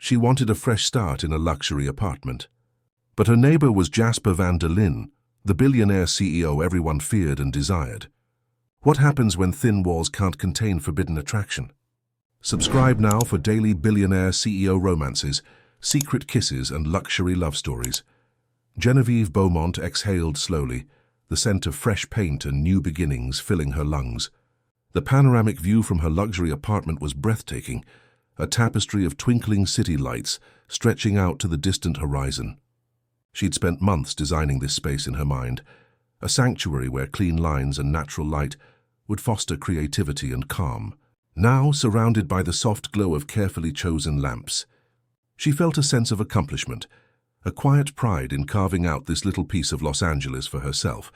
She wanted a fresh start in a luxury apartment. But her neighbor was Jasper van der Linde, the billionaire CEO everyone feared and desired. What happens when thin walls can't contain forbidden attraction? Subscribe now for daily billionaire CEO romances, secret kisses and luxury love stories. Genevieve Beaumont exhaled slowly, the scent of fresh paint and new beginnings filling her lungs. The panoramic view from her luxury apartment was breathtaking, a tapestry of twinkling city lights stretching out to the distant horizon. She'd spent months designing this space in her mind, a sanctuary where clean lines and natural light would foster creativity and calm. Now, surrounded by the soft glow of carefully chosen lamps, she felt a sense of accomplishment, a quiet pride in carving out this little piece of Los Angeles for herself.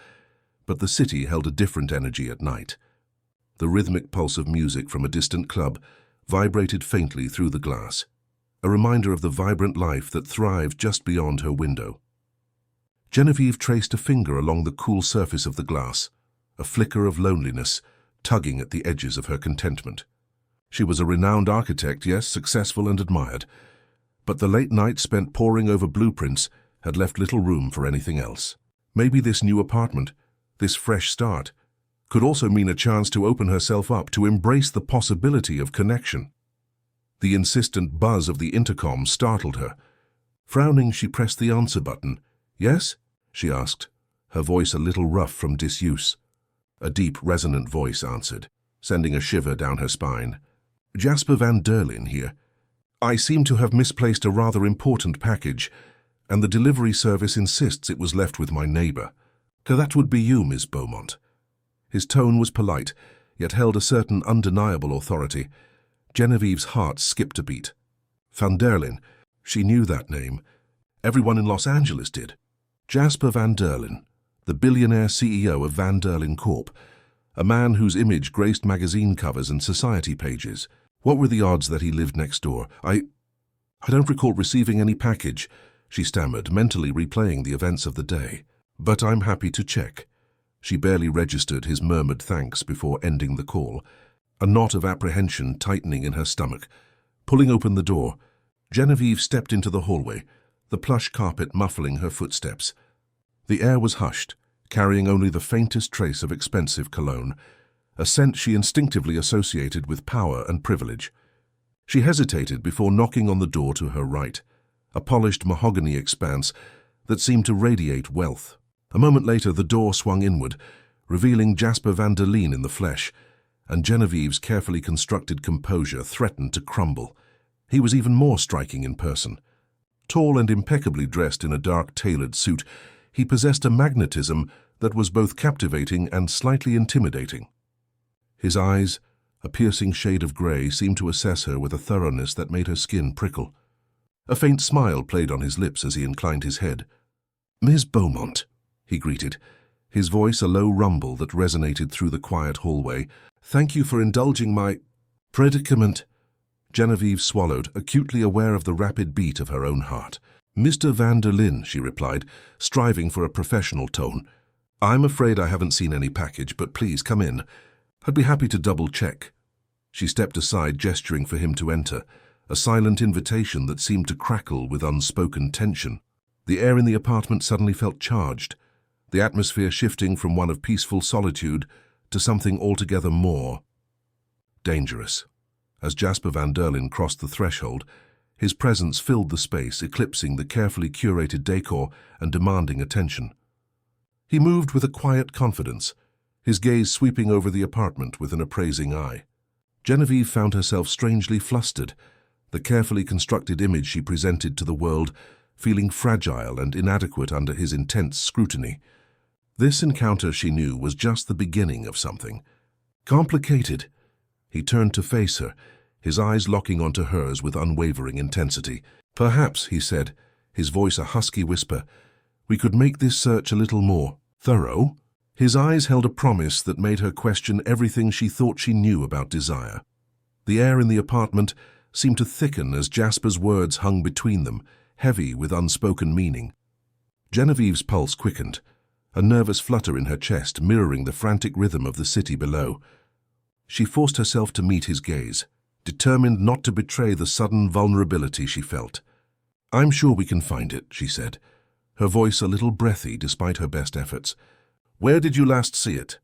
But the city held a different energy at night. The rhythmic pulse of music from a distant club vibrated faintly through the glass, a reminder of the vibrant life that thrived just beyond her window. Genevieve traced a finger along the cool surface of the glass, a flicker of loneliness tugging at the edges of her contentment. She was a renowned architect, yes, successful and admired, but the late night spent poring over blueprints had left little room for anything else. Maybe this new apartment, this fresh start, could also mean a chance to open herself up, to embrace the possibility of connection. The insistent buzz of the intercom startled her. Frowning, she pressed the answer button. "Yes?" she asked, her voice a little rough from disuse. A deep, resonant voice answered, sending a shiver down her spine. "Jasper van der Linde here. I seem to have misplaced a rather important package, and the delivery service insists it was left with my neighbor. That would be you, Miss Beaumont." His tone was polite, yet held a certain undeniable authority. Genevieve's heart skipped a beat. Van der Linde, she knew that name. Everyone in Los Angeles did. Jasper van der Linde, the billionaire CEO of Van der Linde Corp., a man whose image graced magazine covers and society pages. What were the odds that he lived next door? I don't recall receiving any package, she stammered, mentally replaying the events of the day. "But I'm happy to check." She barely registered his murmured thanks before ending the call, a knot of apprehension tightening in her stomach. Pulling open the door, Genevieve stepped into the hallway, the plush carpet muffling her footsteps. The air was hushed, carrying only the faintest trace of expensive cologne, a scent she instinctively associated with power and privilege. She hesitated before knocking on the door to her right, a polished mahogany expanse that seemed to radiate wealth. A moment later, the door swung inward, revealing Jasper van der Linde in the flesh, and Genevieve's carefully constructed composure threatened to crumble. He was even more striking in person. Tall and impeccably dressed in a dark tailored suit, he possessed a magnetism that was both captivating and slightly intimidating. His eyes, a piercing shade of grey, seemed to assess her with a thoroughness that made her skin prickle. A faint smile played on his lips as he inclined his head. "Miss Beaumont," he greeted, his voice a low rumble that resonated through the quiet hallway. "Thank you for indulging my predicament." Genevieve swallowed, acutely aware of the rapid beat of her own heart. "Mr. van der Linde," she replied, striving for a professional tone. "I'm afraid I haven't seen any package, but please come in. I'd be happy to double-check." She stepped aside, gesturing for him to enter, a silent invitation that seemed to crackle with unspoken tension. The air in the apartment suddenly felt charged, the atmosphere shifting from one of peaceful solitude to something altogether more dangerous. As Jasper van der Linde crossed the threshold, his presence filled the space, eclipsing the carefully curated decor and demanding attention. He moved with a quiet confidence, his gaze sweeping over the apartment with an appraising eye. Genevieve found herself strangely flustered, the carefully constructed image she presented to the world feeling fragile and inadequate under his intense scrutiny. This encounter, she knew, was just the beginning of something complicated. He turned to face her, his eyes locking onto hers with unwavering intensity. "Perhaps," he said, his voice a husky whisper, "we could make this search a little more thorough." His eyes held a promise that made her question everything she thought she knew about desire. The air in the apartment seemed to thicken as Jasper's words hung between them, heavy with unspoken meaning. Genevieve's pulse quickened, a nervous flutter in her chest mirroring the frantic rhythm of the city below. She forced herself to meet his gaze, determined not to betray the sudden vulnerability she felt. "I'm sure we can find it," she said, her voice a little breathy despite her best efforts. "Where did you last see it?"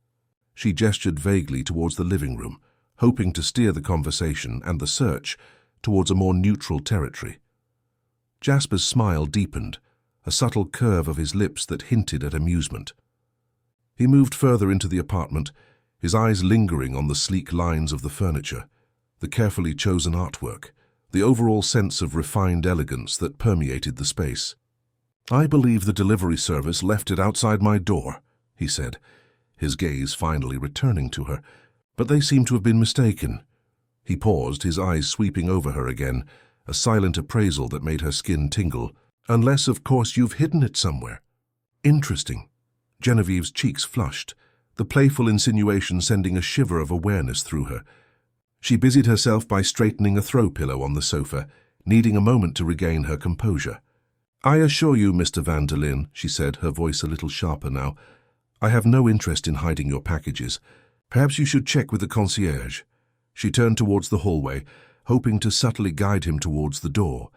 She gestured vaguely towards the living room, hoping to steer the conversation and the search towards a more neutral territory. Jasper's smile deepened, a subtle curve of his lips that hinted at amusement. He moved further into the apartment, his eyes lingering on the sleek lines of the furniture, the carefully chosen artwork, the overall sense of refined elegance that permeated the space. "I believe the delivery service left it outside my door," he said, his gaze finally returning to her, "but they seem to have been mistaken." He paused, his eyes sweeping over her again, a silent appraisal that made her skin tingle. "Unless, of course, you've hidden it somewhere." "Interesting." Genevieve's cheeks flushed, the playful insinuation sending a shiver of awareness through her. She busied herself by straightening a throw pillow on the sofa, needing a moment to regain her composure. "I assure you, Mr. Van der Linde," she said, her voice a little sharper now, "I have no interest in hiding your packages. Perhaps you should check with the concierge." She turned towards the hallway, hoping to subtly guide him towards the door.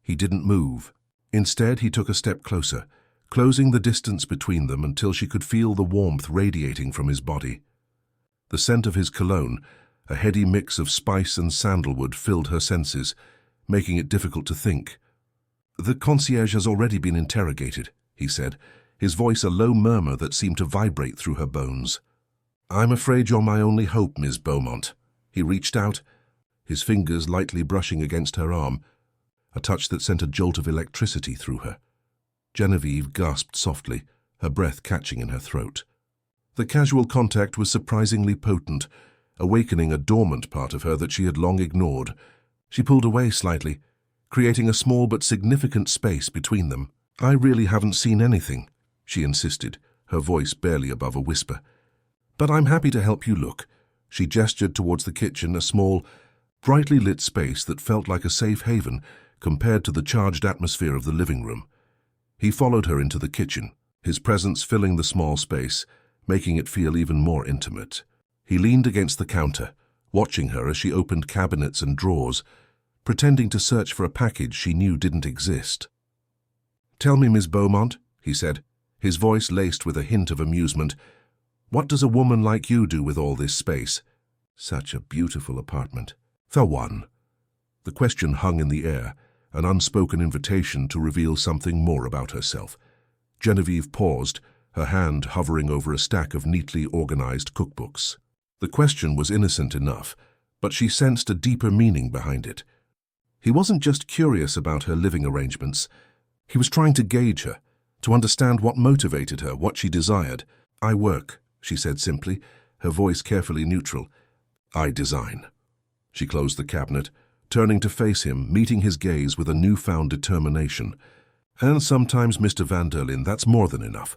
He didn't move. Instead, he took a step closer, closing the distance between them until she could feel the warmth radiating from his body. The scent of his cologne, a heady mix of spice and sandalwood, filled her senses, making it difficult to think. "The concierge has already been interrogated," he said, his voice a low murmur that seemed to vibrate through her bones. "I'm afraid you're my only hope, Miss Beaumont." He reached out, his fingers lightly brushing against her arm, a touch that sent a jolt of electricity through her. Genevieve gasped softly, her breath catching in her throat. The casual contact was surprisingly potent, awakening a dormant part of her that she had long ignored. She pulled away slightly, creating a small but significant space between them. "I really haven't seen anything," she insisted, her voice barely above a whisper. "But I'm happy to help you look." She gestured towards the kitchen, a small, brightly lit space that felt like a safe haven compared to the charged atmosphere of the living room. He followed her into the kitchen, his presence filling the small space, making it feel even more intimate. He leaned against the counter, watching her as she opened cabinets and drawers, pretending to search for a package she knew didn't exist. "Tell me, Miss Beaumont," he said, his voice laced with a hint of amusement, "what does a woman like you do with all this space? Such a beautiful apartment." "For one." The question hung in the air, an unspoken invitation to reveal something more about herself. Genevieve paused, her hand hovering over a stack of neatly organized cookbooks. The question was innocent enough, but she sensed a deeper meaning behind it. He wasn't just curious about her living arrangements. He was trying to gauge her, to understand what motivated her, what she desired. "I work," she said simply, her voice carefully neutral. "I design." She closed the cabinet, turning to face him, meeting his gaze with a newfound determination. "And sometimes, Mr. Van der Linde, that's more than enough."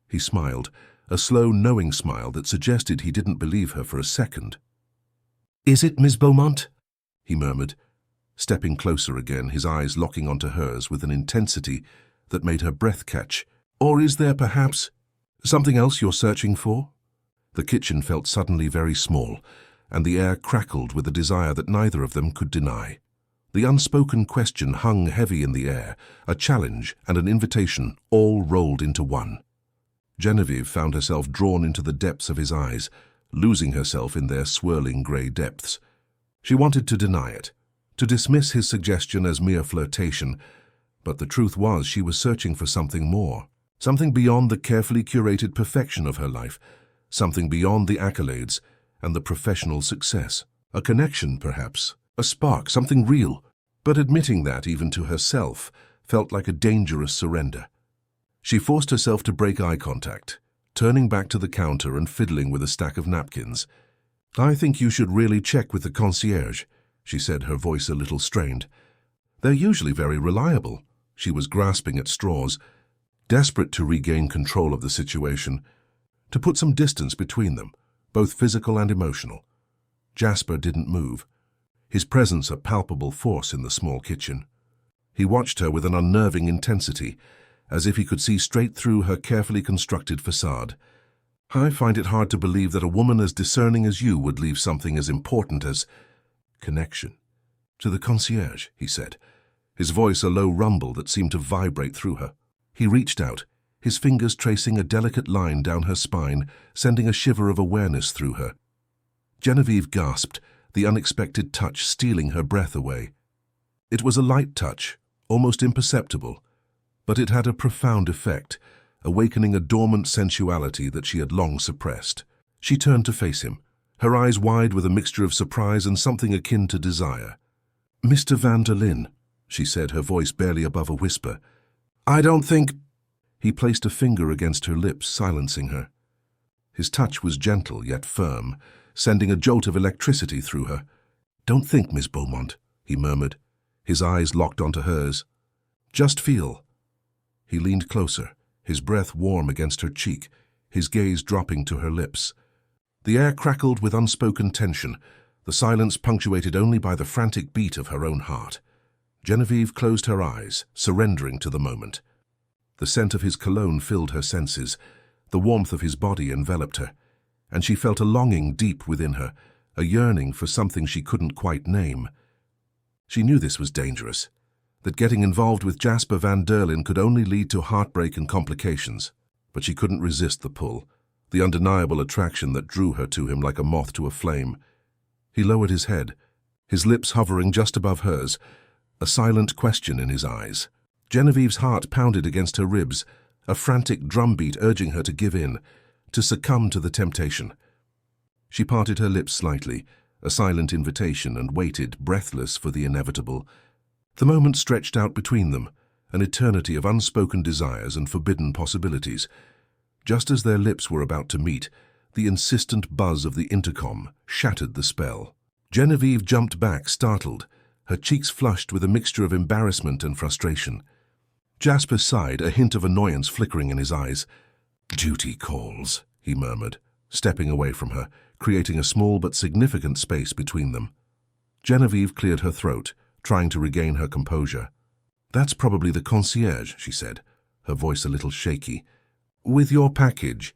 He smiled, a slow, knowing smile that suggested he didn't believe her for a second. "Is it, Miss Beaumont?" he murmured, stepping closer again, his eyes locking onto hers with an intensity that made her breath catch. "Or is there perhaps something else you're searching for?" The kitchen felt suddenly very small, and the air crackled with a desire that neither of them could deny. The unspoken question hung heavy in the air, a challenge and an invitation all rolled into one. Genevieve found herself drawn into the depths of his eyes, losing herself in their swirling grey depths. She wanted to deny it, to dismiss his suggestion as mere flirtation, but the truth was she was searching for something more, something beyond the carefully curated perfection of her life, something beyond the accolades and the professional success. A connection, perhaps, a spark, something real. But admitting that, even to herself, felt like a dangerous surrender. She forced herself to break eye contact, turning back to the counter and fiddling with a stack of napkins. "I think you should really check with the concierge," she said, her voice a little strained. "They're usually very reliable." She was grasping at straws, desperate to regain control of the situation, to put some distance between them, both physical and emotional. Jasper didn't move, his presence a palpable force in the small kitchen. He watched her with an unnerving intensity, as if he could see straight through her carefully constructed facade. "I find it hard to believe that a woman as discerning as you would leave something as important as—" Connection. To the concierge, he said, his voice a low rumble that seemed to vibrate through her. He reached out, his fingers tracing a delicate line down her spine, sending a shiver of awareness through her. Genevieve gasped, the unexpected touch stealing her breath away. It was a light touch, almost imperceptible, but it had a profound effect, awakening a dormant sensuality that she had long suppressed. She turned to face him, her eyes wide with a mixture of surprise and something akin to desire. "Mr. Van der Linde," she said, her voice barely above a whisper. "I don't think—" He placed a finger against her lips, silencing her. His touch was gentle yet firm, sending a jolt of electricity through her. "Don't think, Miss Beaumont," he murmured, his eyes locked onto hers. "Just feel." He leaned closer, his breath warm against her cheek, his gaze dropping to her lips. The air crackled with unspoken tension, the silence punctuated only by the frantic beat of her own heart. Genevieve closed her eyes, surrendering to the moment. The scent of his cologne filled her senses, the warmth of his body enveloped her, and she felt a longing deep within her, a yearning for something she couldn't quite name. She knew this was dangerous, that getting involved with Jasper Van der Linde could only lead to heartbreak and complications, but she couldn't resist the pull, the undeniable attraction that drew her to him like a moth to a flame. He lowered his head, his lips hovering just above hers, a silent question in his eyes. Genevieve's heart pounded against her ribs, a frantic drumbeat urging her to give in, to succumb to the temptation. She parted her lips slightly, a silent invitation, and waited, breathless, for the inevitable. The moment stretched out between them, an eternity of unspoken desires and forbidden possibilities. Just as their lips were about to meet, the insistent buzz of the intercom shattered the spell. Genevieve jumped back, startled, her cheeks flushed with a mixture of embarrassment and frustration. Jasper sighed, a hint of annoyance flickering in his eyes. "Duty calls," he murmured, stepping away from her, creating a small but significant space between them. Genevieve cleared her throat, trying to regain her composure. "That's probably the concierge," she said, her voice a little shaky. "With your package."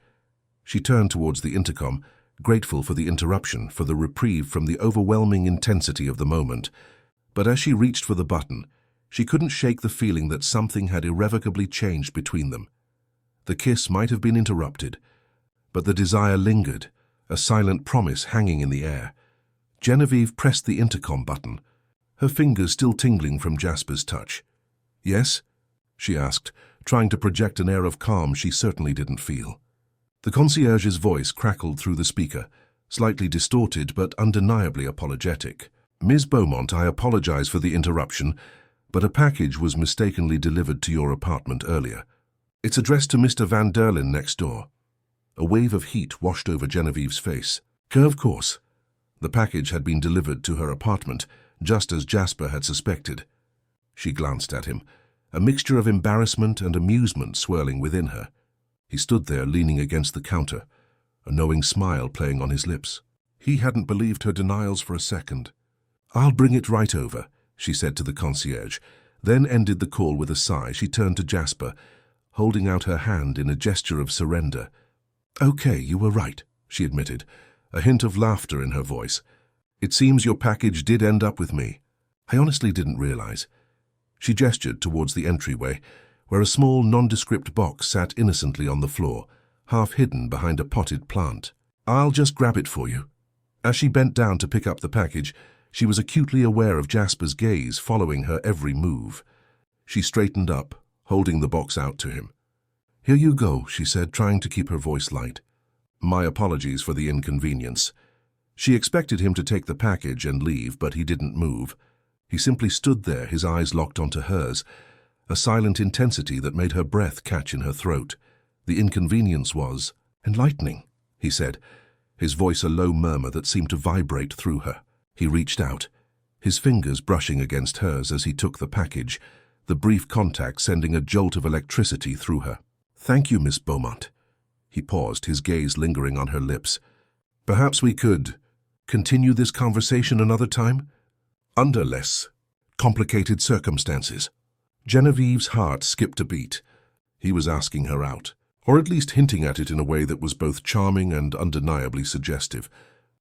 She turned towards the intercom, grateful for the interruption, for the reprieve from the overwhelming intensity of the moment. But as she reached for the button, she couldn't shake the feeling that something had irrevocably changed between them. The kiss might have been interrupted, but the desire lingered, a silent promise hanging in the air. Genevieve pressed the intercom button, her fingers still tingling from Jasper's touch. "Yes?" she asked, trying to project an air of calm she certainly didn't feel. The concierge's voice crackled through the speaker, slightly distorted but undeniably apologetic. "Ms. Beaumont, I apologize for the interruption, but a package was mistakenly delivered to your apartment earlier. It's addressed to Mr. Van der Linde next door." A wave of heat washed over Genevieve's face. Of course. The package had been delivered to her apartment, just as Jasper had suspected. She glanced at him, a mixture of embarrassment and amusement swirling within her. He stood there leaning against the counter, a knowing smile playing on his lips. He hadn't believed her denials for a second. "I'll bring it right over," she said to the concierge, then ended the call with a sigh. She turned to Jasper, holding out her hand in a gesture of surrender. "Okay, you were right," she admitted, a hint of laughter in her voice. "It seems your package did end up with me. I honestly didn't realize." She gestured towards the entryway, where a small, nondescript box sat innocently on the floor, half hidden behind a potted plant. "I'll just grab it for you." As she bent down to pick up the package, she was acutely aware of Jasper's gaze following her every move. She straightened up, holding the box out to him. "Here you go," she said, trying to keep her voice light. "My apologies for the inconvenience." She expected him to take the package and leave, but he didn't move. He simply stood there, his eyes locked onto hers, a silent intensity that made her breath catch in her throat. The inconvenience was enlightening, he said, his voice a low murmur that seemed to vibrate through her. He reached out, his fingers brushing against hers as he took the package, the brief contact sending a jolt of electricity through her. "Thank you, Miss Beaumont." He paused, his gaze lingering on her lips. "Perhaps we could continue this conversation another time? Under less complicated circumstances." Genevieve's heart skipped a beat. He was asking her out, or at least hinting at it in a way that was both charming and undeniably suggestive.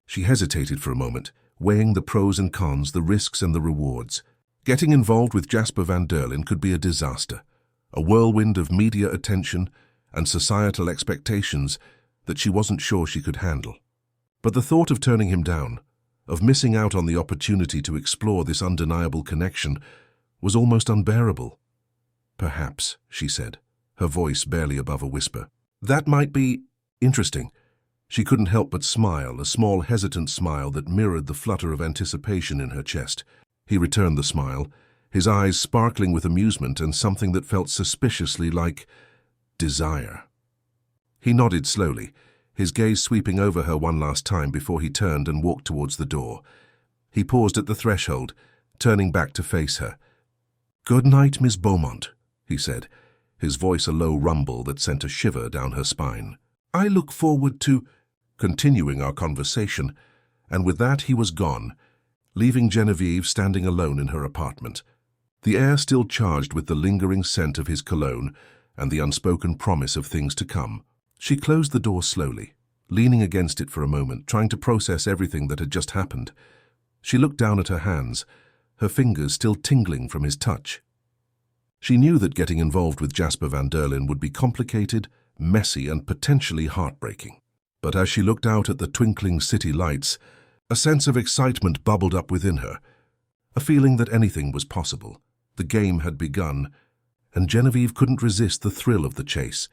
She hesitated for a moment, weighing the pros and cons, the risks and the rewards. Getting involved with Jasper Van der Linde could be a disaster, a whirlwind of media attention and societal expectations that she wasn't sure she could handle. But the thought of turning him down, of missing out on the opportunity to explore this undeniable connection, was almost unbearable. "Perhaps," she said, her voice barely above a whisper. "That might be interesting." She couldn't help but smile, a small hesitant smile that mirrored the flutter of anticipation in her chest. He returned the smile, his eyes sparkling with amusement and something that felt suspiciously like desire. He nodded slowly, his gaze sweeping over her one last time before he turned and walked towards the door. He paused at the threshold, turning back to face her. "Good night, Miss Beaumont," he said, his voice a low rumble that sent a shiver down her spine. "I look forward to continuing our conversation," and with that he was gone, leaving Genevieve standing alone in her apartment, the air still charged with the lingering scent of his cologne and the unspoken promise of things to come. She closed the door slowly, leaning against it for a moment, trying to process everything that had just happened. She looked down at her hands, her fingers still tingling from his touch. She knew that getting involved with Jasper Van der Linde would be complicated, messy, and potentially heartbreaking. But as she looked out at the twinkling city lights, a sense of excitement bubbled up within her, a feeling that anything was possible. The game had begun, and Genevieve couldn't resist the thrill of the chase.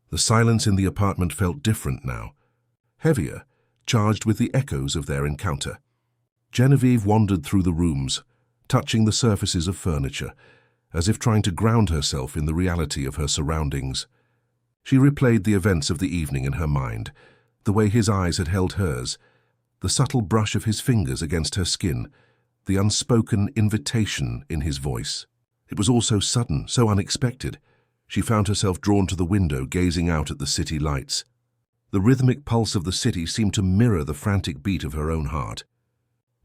The silence in the apartment felt different now, heavier, charged with the echoes of their encounter. Genevieve wandered through the rooms, touching the surfaces of furniture, as if trying to ground herself in the reality of her surroundings. She replayed the events of the evening in her mind, the way his eyes had held hers, the subtle brush of his fingers against her skin, the unspoken invitation in his voice. It was all so sudden, so unexpected. She found herself drawn to the window, gazing out at the city lights. The rhythmic pulse of the city seemed to mirror the frantic beat of her own heart.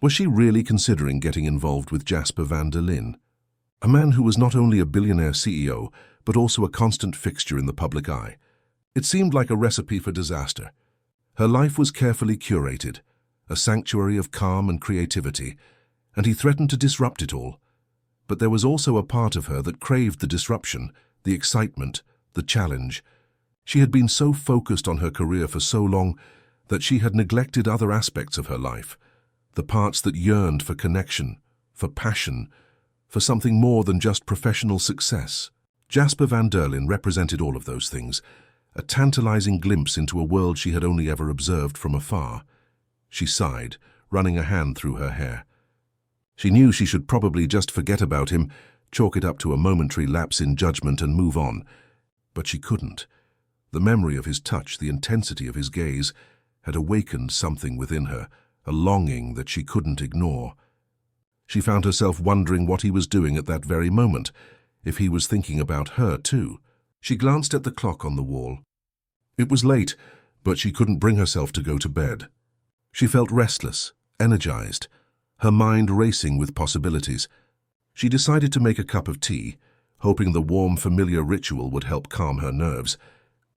Was she really considering getting involved with Jasper Van der Linde, a man who was not only a billionaire CEO, but also a constant fixture in the public eye? It seemed like a recipe for disaster. Her life was carefully curated, a sanctuary of calm and creativity, and he threatened to disrupt it all. But there was also a part of her that craved the disruption, the excitement, the challenge. She had been so focused on her career for so long that she had neglected other aspects of her life, the parts that yearned for connection, for passion, for something more than just professional success. Jasper Van der Linde represented all of those things, a tantalizing glimpse into a world she had only ever observed from afar. She sighed, running a hand through her hair. She knew she should probably just forget about him, chalk it up to a momentary lapse in judgment and move on. But she couldn't. The memory of his touch, the intensity of his gaze, had awakened something within her, a longing that she couldn't ignore. She found herself wondering what he was doing at that very moment, if he was thinking about her too. She glanced at the clock on the wall. It was late, but she couldn't bring herself to go to bed. She felt restless, energized, her mind racing with possibilities. She decided to make a cup of tea, hoping the warm, familiar ritual would help calm her nerves.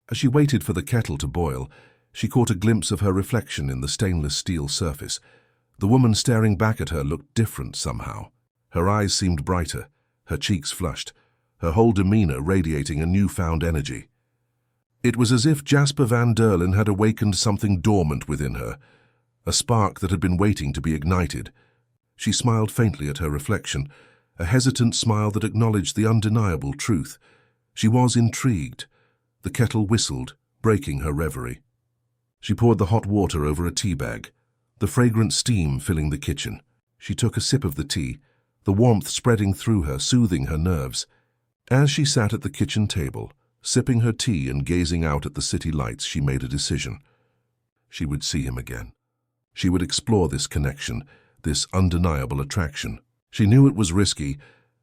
As she waited for the kettle to boil, she caught a glimpse of her reflection in the stainless steel surface. The woman staring back at her looked different somehow. Her eyes seemed brighter, her cheeks flushed, her whole demeanor radiating a newfound energy. It was as if Jasper Van der Linde had awakened something dormant within her, a spark that had been waiting to be ignited. She smiled faintly at her reflection, a hesitant smile that acknowledged the undeniable truth. She was intrigued. The kettle whistled, breaking her reverie. She poured the hot water over a tea bag, the fragrant steam filling the kitchen. She took a sip of the tea, the warmth spreading through her, soothing her nerves. As she sat at the kitchen table, sipping her tea and gazing out at the city lights, she made a decision. She would see him again. She would explore this connection, this undeniable attraction. She knew it was risky,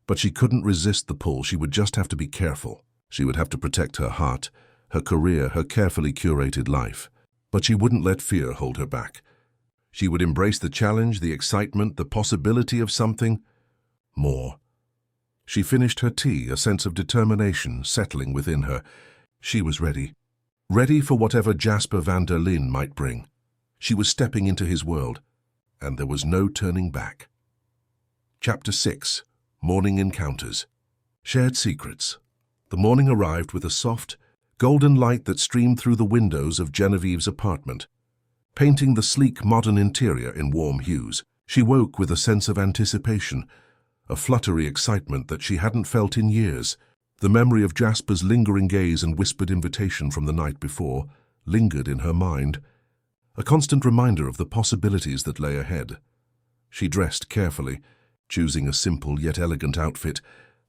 but she couldn't resist the pull. She would just have to be careful. She would have to protect her heart, her career, her carefully curated life. But she wouldn't let fear hold her back. She would embrace the challenge, the excitement, the possibility of something more. She finished her tea, a sense of determination settling within her. She was ready. Ready for whatever Jasper Van der Linde might bring. She was stepping into his world. and there was no turning back. Chapter 6. Morning Encounters. Shared Secrets. The morning arrived with a soft, golden light that streamed through the windows of Genevieve's apartment, painting the sleek, modern interior in warm hues. She woke with a sense of anticipation, a fluttery excitement that she hadn't felt in years. The memory of Jasper's lingering gaze and whispered invitation from the night before lingered in her mind, a constant reminder of the possibilities that lay ahead. She dressed carefully, choosing a simple yet elegant outfit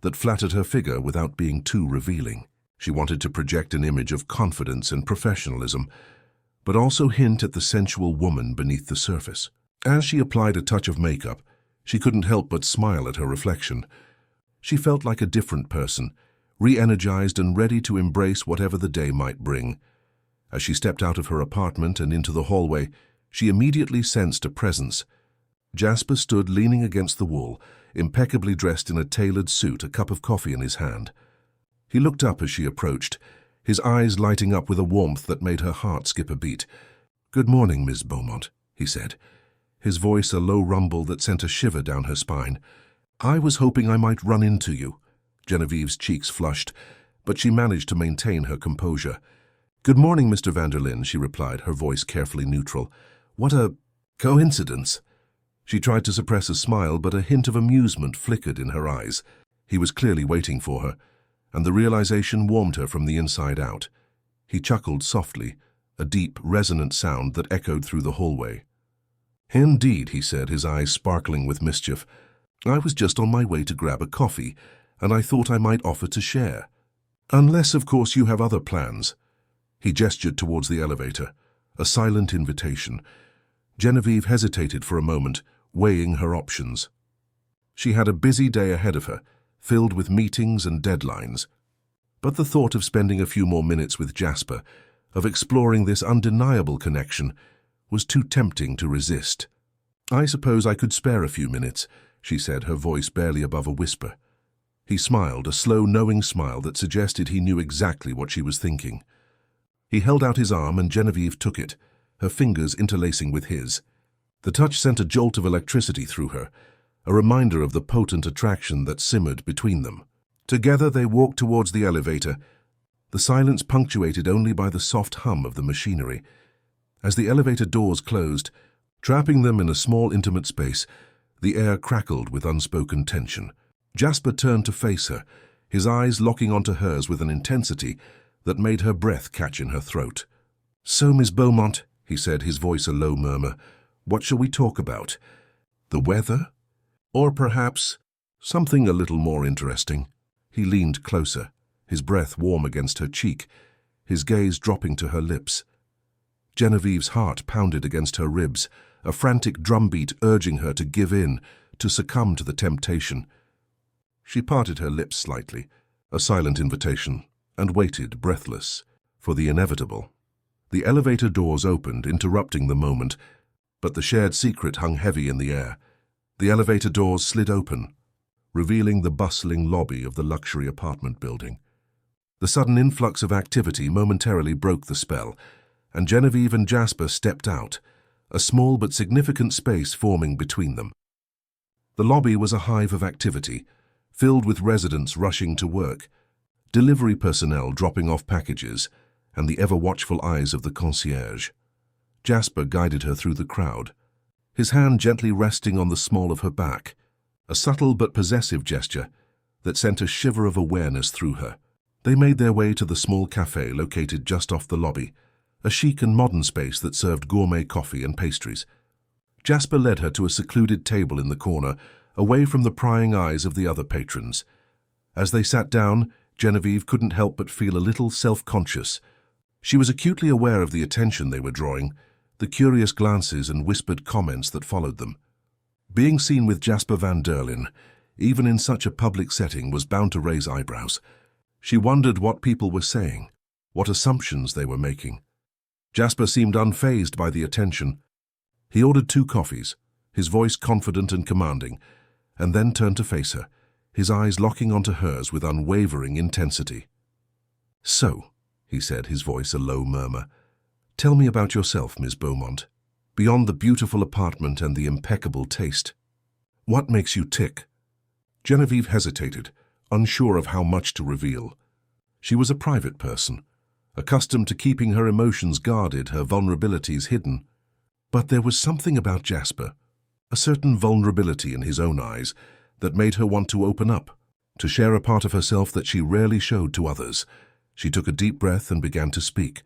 that flattered her figure without being too revealing. She wanted to project an image of confidence and professionalism, but also hint at the sensual woman beneath the surface. As she applied a touch of makeup, she couldn't help but smile at her reflection. She felt like a different person, re-energized and ready to embrace whatever the day might bring. As she stepped out of her apartment and into the hallway, she immediately sensed a presence. Jasper stood leaning against the wall, impeccably dressed in a tailored suit, a cup of coffee in his hand. He looked up as she approached, his eyes lighting up with a warmth that made her heart skip a beat. "Good morning, Miss Beaumont," he said, his voice a low rumble that sent a shiver down her spine. "I was hoping I might run into you." Genevieve's cheeks flushed, but she managed to maintain her composure. "Good morning, Mr. Vanderlyn," she replied, her voice carefully neutral. "What a coincidence." She tried to suppress a smile, but a hint of amusement flickered in her eyes. He was clearly waiting for her, and the realization warmed her from the inside out. He chuckled softly, a deep, resonant sound that echoed through the hallway. "Indeed," he said, his eyes sparkling with mischief. "I was just on my way to grab a coffee, and I thought I might offer to share. Unless, of course, you have other plans." He gestured towards the elevator, a silent invitation. Genevieve hesitated for a moment, weighing her options. She had a busy day ahead of her, filled with meetings and deadlines. But the thought of spending a few more minutes with Jasper, of exploring this undeniable connection, was too tempting to resist. "I suppose I could spare a few minutes," she said, her voice barely above a whisper. He smiled, a slow, knowing smile that suggested he knew exactly what she was thinking. He held out his arm and Genevieve took it, her fingers interlacing with his. The touch sent a jolt of electricity through her, a reminder of the potent attraction that simmered between them. Together they walked towards the elevator, the silence punctuated only by the soft hum of the machinery. As the elevator doors closed, trapping them in a small, intimate space, the air crackled with unspoken tension. Jasper turned to face her, his eyes locking onto hers with an intensity that made her breath catch in her throat. "So, Miss Beaumont," he said, his voice a low murmur, "what shall we talk about? The weather? Or perhaps something a little more interesting?" He leaned closer, his breath warm against her cheek, his gaze dropping to her lips. Genevieve's heart pounded against her ribs, a frantic drumbeat urging her to give in, to succumb to the temptation. She parted her lips slightly, a silent invitation, and waited, breathless, for the inevitable. The elevator doors opened, interrupting the moment, but the shared secret hung heavy in the air. The elevator doors slid open, revealing the bustling lobby of the luxury apartment building. The sudden influx of activity momentarily broke the spell, and Genevieve and Jasper stepped out, a small but significant space forming between them. The lobby was a hive of activity, filled with residents rushing to work, delivery personnel dropping off packages, and the ever-watchful eyes of the concierge. Jasper guided her through the crowd, his hand gently resting on the small of her back, a subtle but possessive gesture that sent a shiver of awareness through her. They made their way to the small cafe located just off the lobby, a chic and modern space that served gourmet coffee and pastries. Jasper led her to a secluded table in the corner, away from the prying eyes of the other patrons. As they sat down, Genevieve couldn't help but feel a little self-conscious. She was acutely aware of the attention they were drawing, the curious glances and whispered comments that followed them. Being seen with Jasper Vanderlyn, even in such a public setting, was bound to raise eyebrows. She wondered what people were saying, what assumptions they were making. Jasper seemed unfazed by the attention. He ordered 2 coffees, his voice confident and commanding, and then turned to face her, his eyes locking onto hers with unwavering intensity. "So," he said, his voice a low murmur, "tell me about yourself, Miss Beaumont. beyond the beautiful apartment and the impeccable taste. What makes you tick? Genevieve hesitated, unsure of how much to reveal. She was a private person, accustomed to keeping her emotions guarded, her vulnerabilities hidden. But there was something about Jasper, a certain vulnerability in his own eyes, that made her want to open up, to share a part of herself that she rarely showed to others. She took a deep breath and began to speak,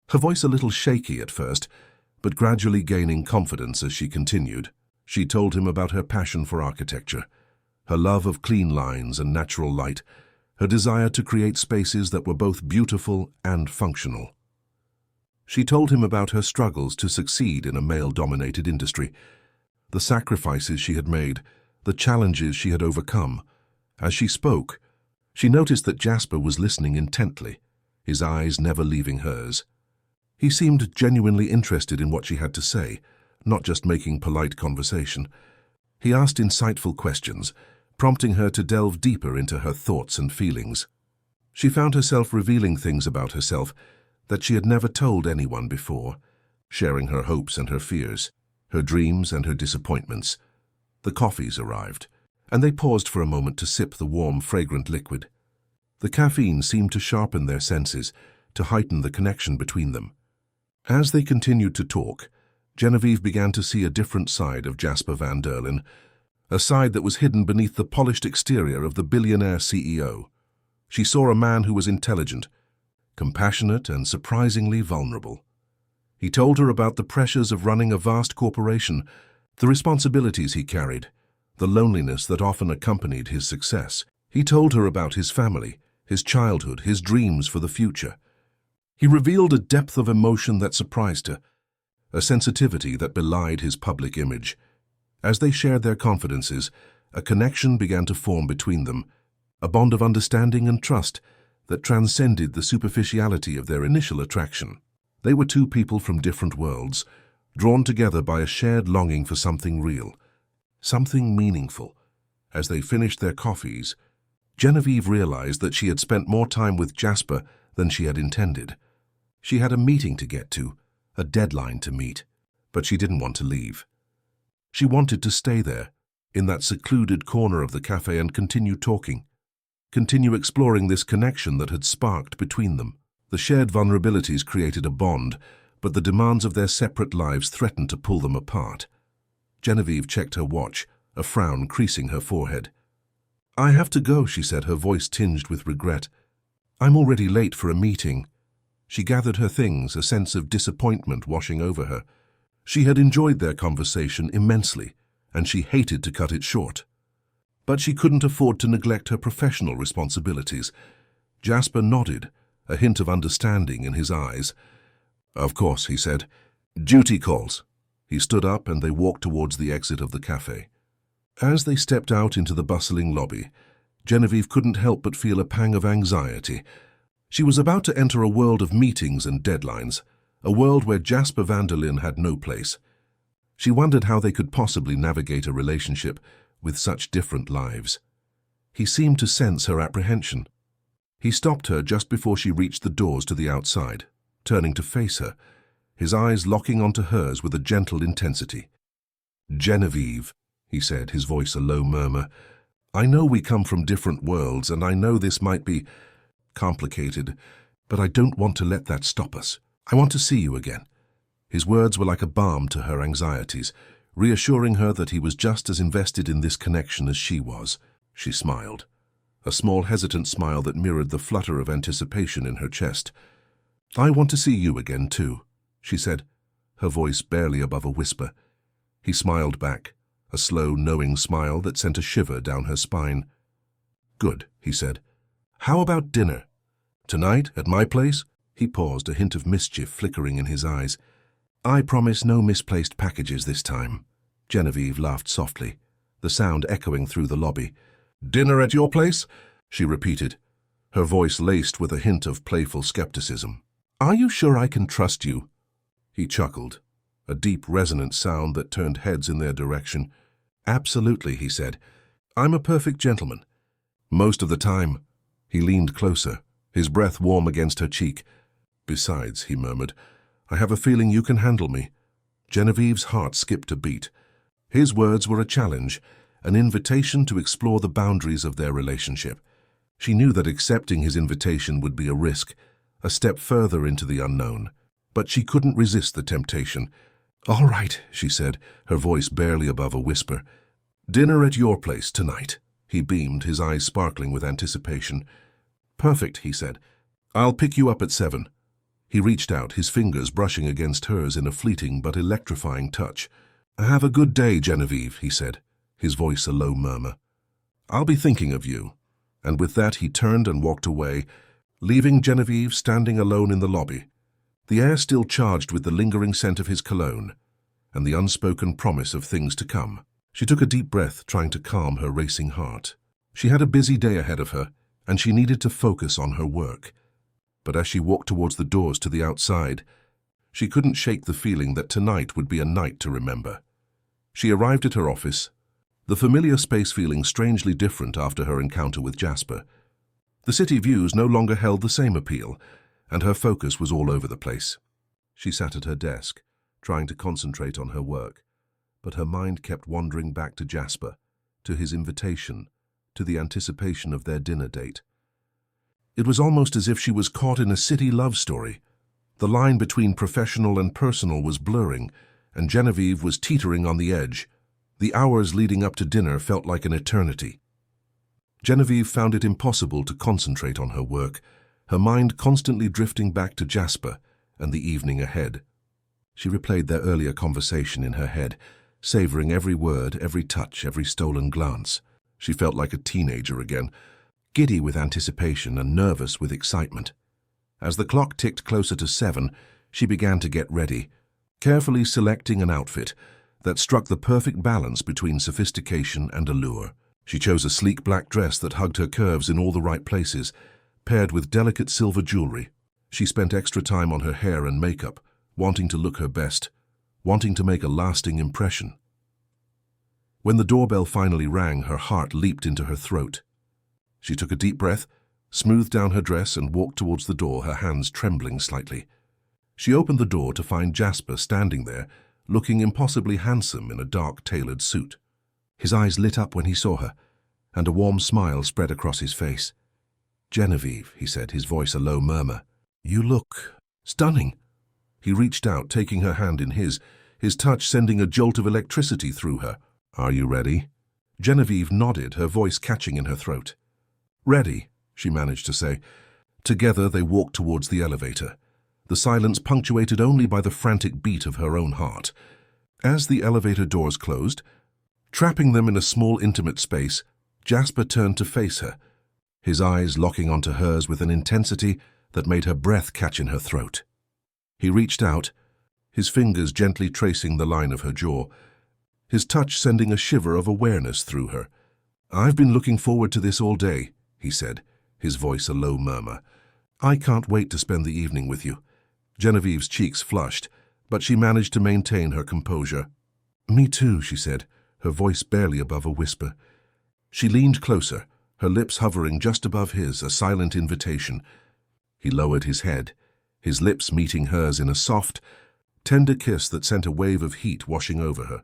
her voice a little shaky at first, but gradually gaining confidence as she continued. She told him about her passion for architecture, her love of clean lines and natural light, her desire to create spaces that were both beautiful and functional. She told him about her struggles to succeed in a male-dominated industry, the sacrifices she had made, the challenges she had overcome. As she spoke, she noticed that Jasper was listening intently, his eyes never leaving hers. He seemed genuinely interested in what she had to say, not just making polite conversation. He asked insightful questions, prompting her to delve deeper into her thoughts and feelings. She found herself revealing things about herself that she had never told anyone before, sharing her hopes and her fears, her dreams and her disappointments. The coffees arrived, and they paused for a moment to sip the warm, fragrant liquid. The caffeine seemed to sharpen their senses, to heighten the connection between them. As they continued to talk, Genevieve began to see a different side of Jasper van der Linde, a side that was hidden beneath the polished exterior of the billionaire CEO. She saw a man who was intelligent, compassionate, and surprisingly vulnerable. He told her about the pressures of running a vast corporation, the responsibilities he carried, the loneliness that often accompanied his success. He told her about his family, his childhood, his dreams for the future. He revealed a depth of emotion that surprised her, a sensitivity that belied his public image. As they shared their confidences, a connection began to form between them, a bond of understanding and trust that transcended the superficiality of their initial attraction. They were two people from different worlds, drawn together by a shared longing for something real, something meaningful. As they finished their coffees, Genevieve realized that she had spent more time with Jasper than she had intended. She had a meeting to get to, a deadline to meet, but she didn't want to leave. She wanted to stay there, in that secluded corner of the cafe, and continue talking, continue exploring this connection that had sparked between them. The shared vulnerabilities created a bond, but the demands of their separate lives threatened to pull them apart. Genevieve checked her watch, a frown creasing her forehead. "I have to go," she said, her voice tinged with regret. "I'm already late for a meeting." She gathered her things, a sense of disappointment washing over her. She had enjoyed their conversation immensely, and she hated to cut it short. But she couldn't afford to neglect her professional responsibilities. Jasper nodded, a hint of understanding in his eyes. "Of course," he said. "Duty calls." He stood up and they walked towards the exit of the cafe. As they stepped out into the bustling lobby, Genevieve couldn't help but feel a pang of anxiety. She was about to enter a world of meetings and deadlines, a world where Jasper van der Linde had no place. She wondered how they could possibly navigate a relationship with such different lives. He seemed to sense her apprehension. He stopped her just before she reached the doors to the outside, turning to face her, his eyes locking onto hers with a gentle intensity. "Genevieve," he said, his voice a low murmur, "I know we come from different worlds, and I know this might be complicated, but I don't want to let that stop us. I want to see you again." His words were like a balm to her anxieties, reassuring her that he was just as invested in this connection as she was. She smiled, a small hesitant smile that mirrored the flutter of anticipation in her chest. "I want to see you again too," she said, her voice barely above a whisper. He smiled back, a slow, knowing smile that sent a shiver down her spine. "Good," he said. "How about dinner? Tonight, at my place?" He paused, a hint of mischief flickering in his eyes. "I promise no misplaced packages this time." Genevieve laughed softly, the sound echoing through the lobby. "Dinner at your place?" she repeated, her voice laced with a hint of playful skepticism. "Are you sure I can trust you?" He chuckled, a deep, resonant sound that turned heads in their direction. "Absolutely," he said. "I'm a perfect gentleman. Most of the time." He leaned closer, his breath warm against her cheek. "Besides," he murmured, "I have a feeling you can handle me." Genevieve's heart skipped a beat. His words were a challenge, an invitation to explore the boundaries of their relationship. She knew that accepting his invitation would be a risk, a step further into the unknown. But she couldn't resist the temptation. "All right," she said, her voice barely above a whisper. "Dinner at your place tonight." He beamed, his eyes sparkling with anticipation. "Perfect," he said. "I'll pick you up at 7. He reached out, his fingers brushing against hers in a fleeting but electrifying touch. "Have a good day, Genevieve," he said, his voice a low murmur. "I'll be thinking of you." And with that he turned and walked away, leaving Genevieve standing alone in the lobby, the air still charged with the lingering scent of his cologne and the unspoken promise of things to come. She took a deep breath, trying to calm her racing heart. She had a busy day ahead of her, and she needed to focus on her work. But as she walked towards the doors to the outside, she couldn't shake the feeling that tonight would be a night to remember. She arrived at her office, the familiar space feeling strangely different after her encounter with Jasper. The city views no longer held the same appeal, and her focus was all over the place. She sat at her desk, trying to concentrate on her work, but her mind kept wandering back to Jasper, to his invitation, to the anticipation of their dinner date. It was almost as if she was caught in a city love story. The line between professional and personal was blurring, and Genevieve was teetering on the edge. The hours leading up to dinner felt like an eternity. Genevieve found it impossible to concentrate on her work, her mind constantly drifting back to Jasper and the evening ahead. She replayed their earlier conversation in her head, savoring every word, every touch, every stolen glance. She felt like a teenager again, giddy with anticipation and nervous with excitement. As the clock ticked closer to 7, she began to get ready, carefully selecting an outfit that struck the perfect balance between sophistication and allure. She chose a sleek black dress that hugged her curves in all the right places, paired with delicate silver jewelry. She spent extra time on her hair and makeup, wanting to look her best, wanting to make a lasting impression. When the doorbell finally rang, her heart leaped into her throat. She took a deep breath, smoothed down her dress and walked towards the door, her hands trembling slightly. She opened the door to find Jasper standing there, looking impossibly handsome in a dark tailored suit. His eyes lit up when he saw her, and a warm smile spread across his face. "Genevieve," he said, his voice a low murmur. "You look stunning." He reached out, taking her hand in his touch sending a jolt of electricity through her. "Are you ready?" Genevieve nodded, her voice catching in her throat. "Ready," she managed to say. Together they walked towards the elevator, the silence punctuated only by the frantic beat of her own heart. As the elevator doors closed, trapping them in a small intimate space, Jasper turned to face her, his eyes locking onto hers with an intensity that made her breath catch in her throat. He reached out, his fingers gently tracing the line of her jaw, his touch sending a shiver of awareness through her. "I've been looking forward to this all day," he said, his voice a low murmur. "I can't wait to spend the evening with you." Genevieve's cheeks flushed, but she managed to maintain her composure. "Me too," she said, her voice barely above a whisper. She leaned closer, her lips hovering just above his, a silent invitation. He lowered his head, his lips meeting hers in a soft, tender kiss that sent a wave of heat washing over her.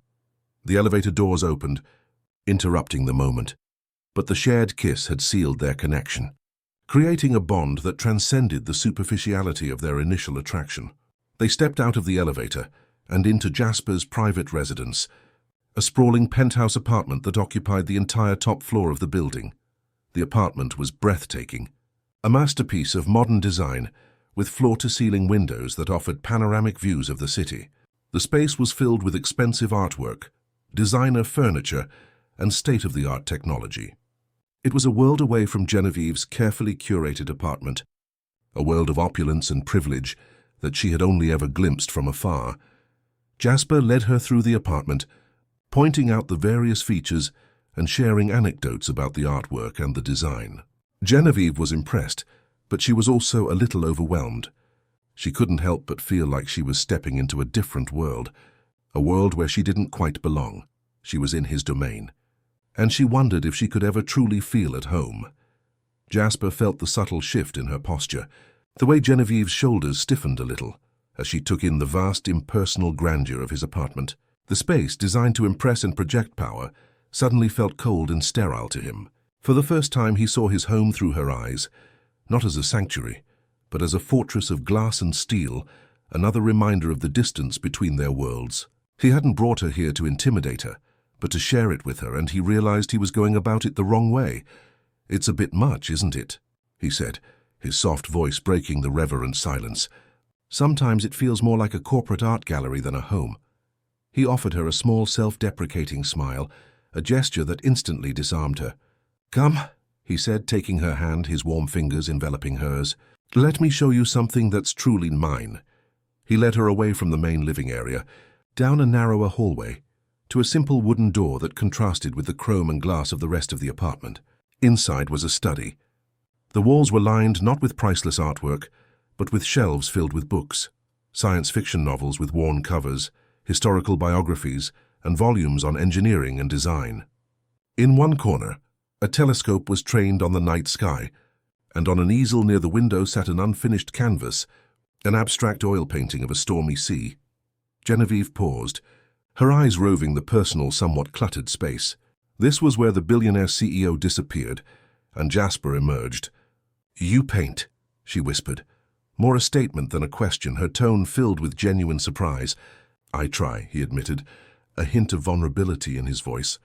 The elevator doors opened, interrupting the moment, but the shared kiss had sealed their connection, creating a bond that transcended the superficiality of their initial attraction. They stepped out of the elevator and into Jasper's private residence, a sprawling penthouse apartment that occupied the entire top floor of the building. The apartment was breathtaking, a masterpiece of modern design, with floor-to-ceiling windows that offered panoramic views of the city. The space was filled with expensive artwork, designer furniture, and state-of-the-art technology. It was a world away from Genevieve's carefully curated apartment, a world of opulence and privilege that she had only ever glimpsed from afar. Jasper led her through the apartment, pointing out the various features and sharing anecdotes about the artwork and the design. Genevieve was impressed, but she was also a little overwhelmed. She couldn't help but feel like she was stepping into a different world, a world where she didn't quite belong. She was in his domain, and she wondered if she could ever truly feel at home. Jasper felt the subtle shift in her posture, the way Genevieve's shoulders stiffened a little, as she took in the vast, impersonal grandeur of his apartment. The space, designed to impress and project power, suddenly felt cold and sterile to him. For the first time he saw his home through her eyes, not as a sanctuary, but as a fortress of glass and steel, another reminder of the distance between their worlds. He hadn't brought her here to intimidate her, but to share it with her, and he realized he was going about it the wrong way. "It's a bit much, isn't it?" he said, his soft voice breaking the reverent silence. "Sometimes it feels more like a corporate art gallery than a home." He offered her a small self-deprecating smile, a gesture that instantly disarmed her. "Come," he said, taking her hand, his warm fingers enveloping hers. "Let me show you something that's truly mine." He led her away from the main living area, down a narrower hallway, to a simple wooden door that contrasted with the chrome and glass of the rest of the apartment. Inside was a study. The walls were lined not with priceless artwork, but with shelves filled with books, science fiction novels with worn covers, historical biographies, and volumes on engineering and design. In one corner, a telescope was trained on the night sky, and on an easel near the window sat an unfinished canvas, an abstract oil painting of a stormy sea. Genevieve paused, her eyes roving the personal, somewhat cluttered space. This was where the billionaire CEO disappeared, and Jasper emerged. "You paint," she whispered, more a statement than a question, her tone filled with genuine surprise. "I try," he admitted, a hint of vulnerability in his voice.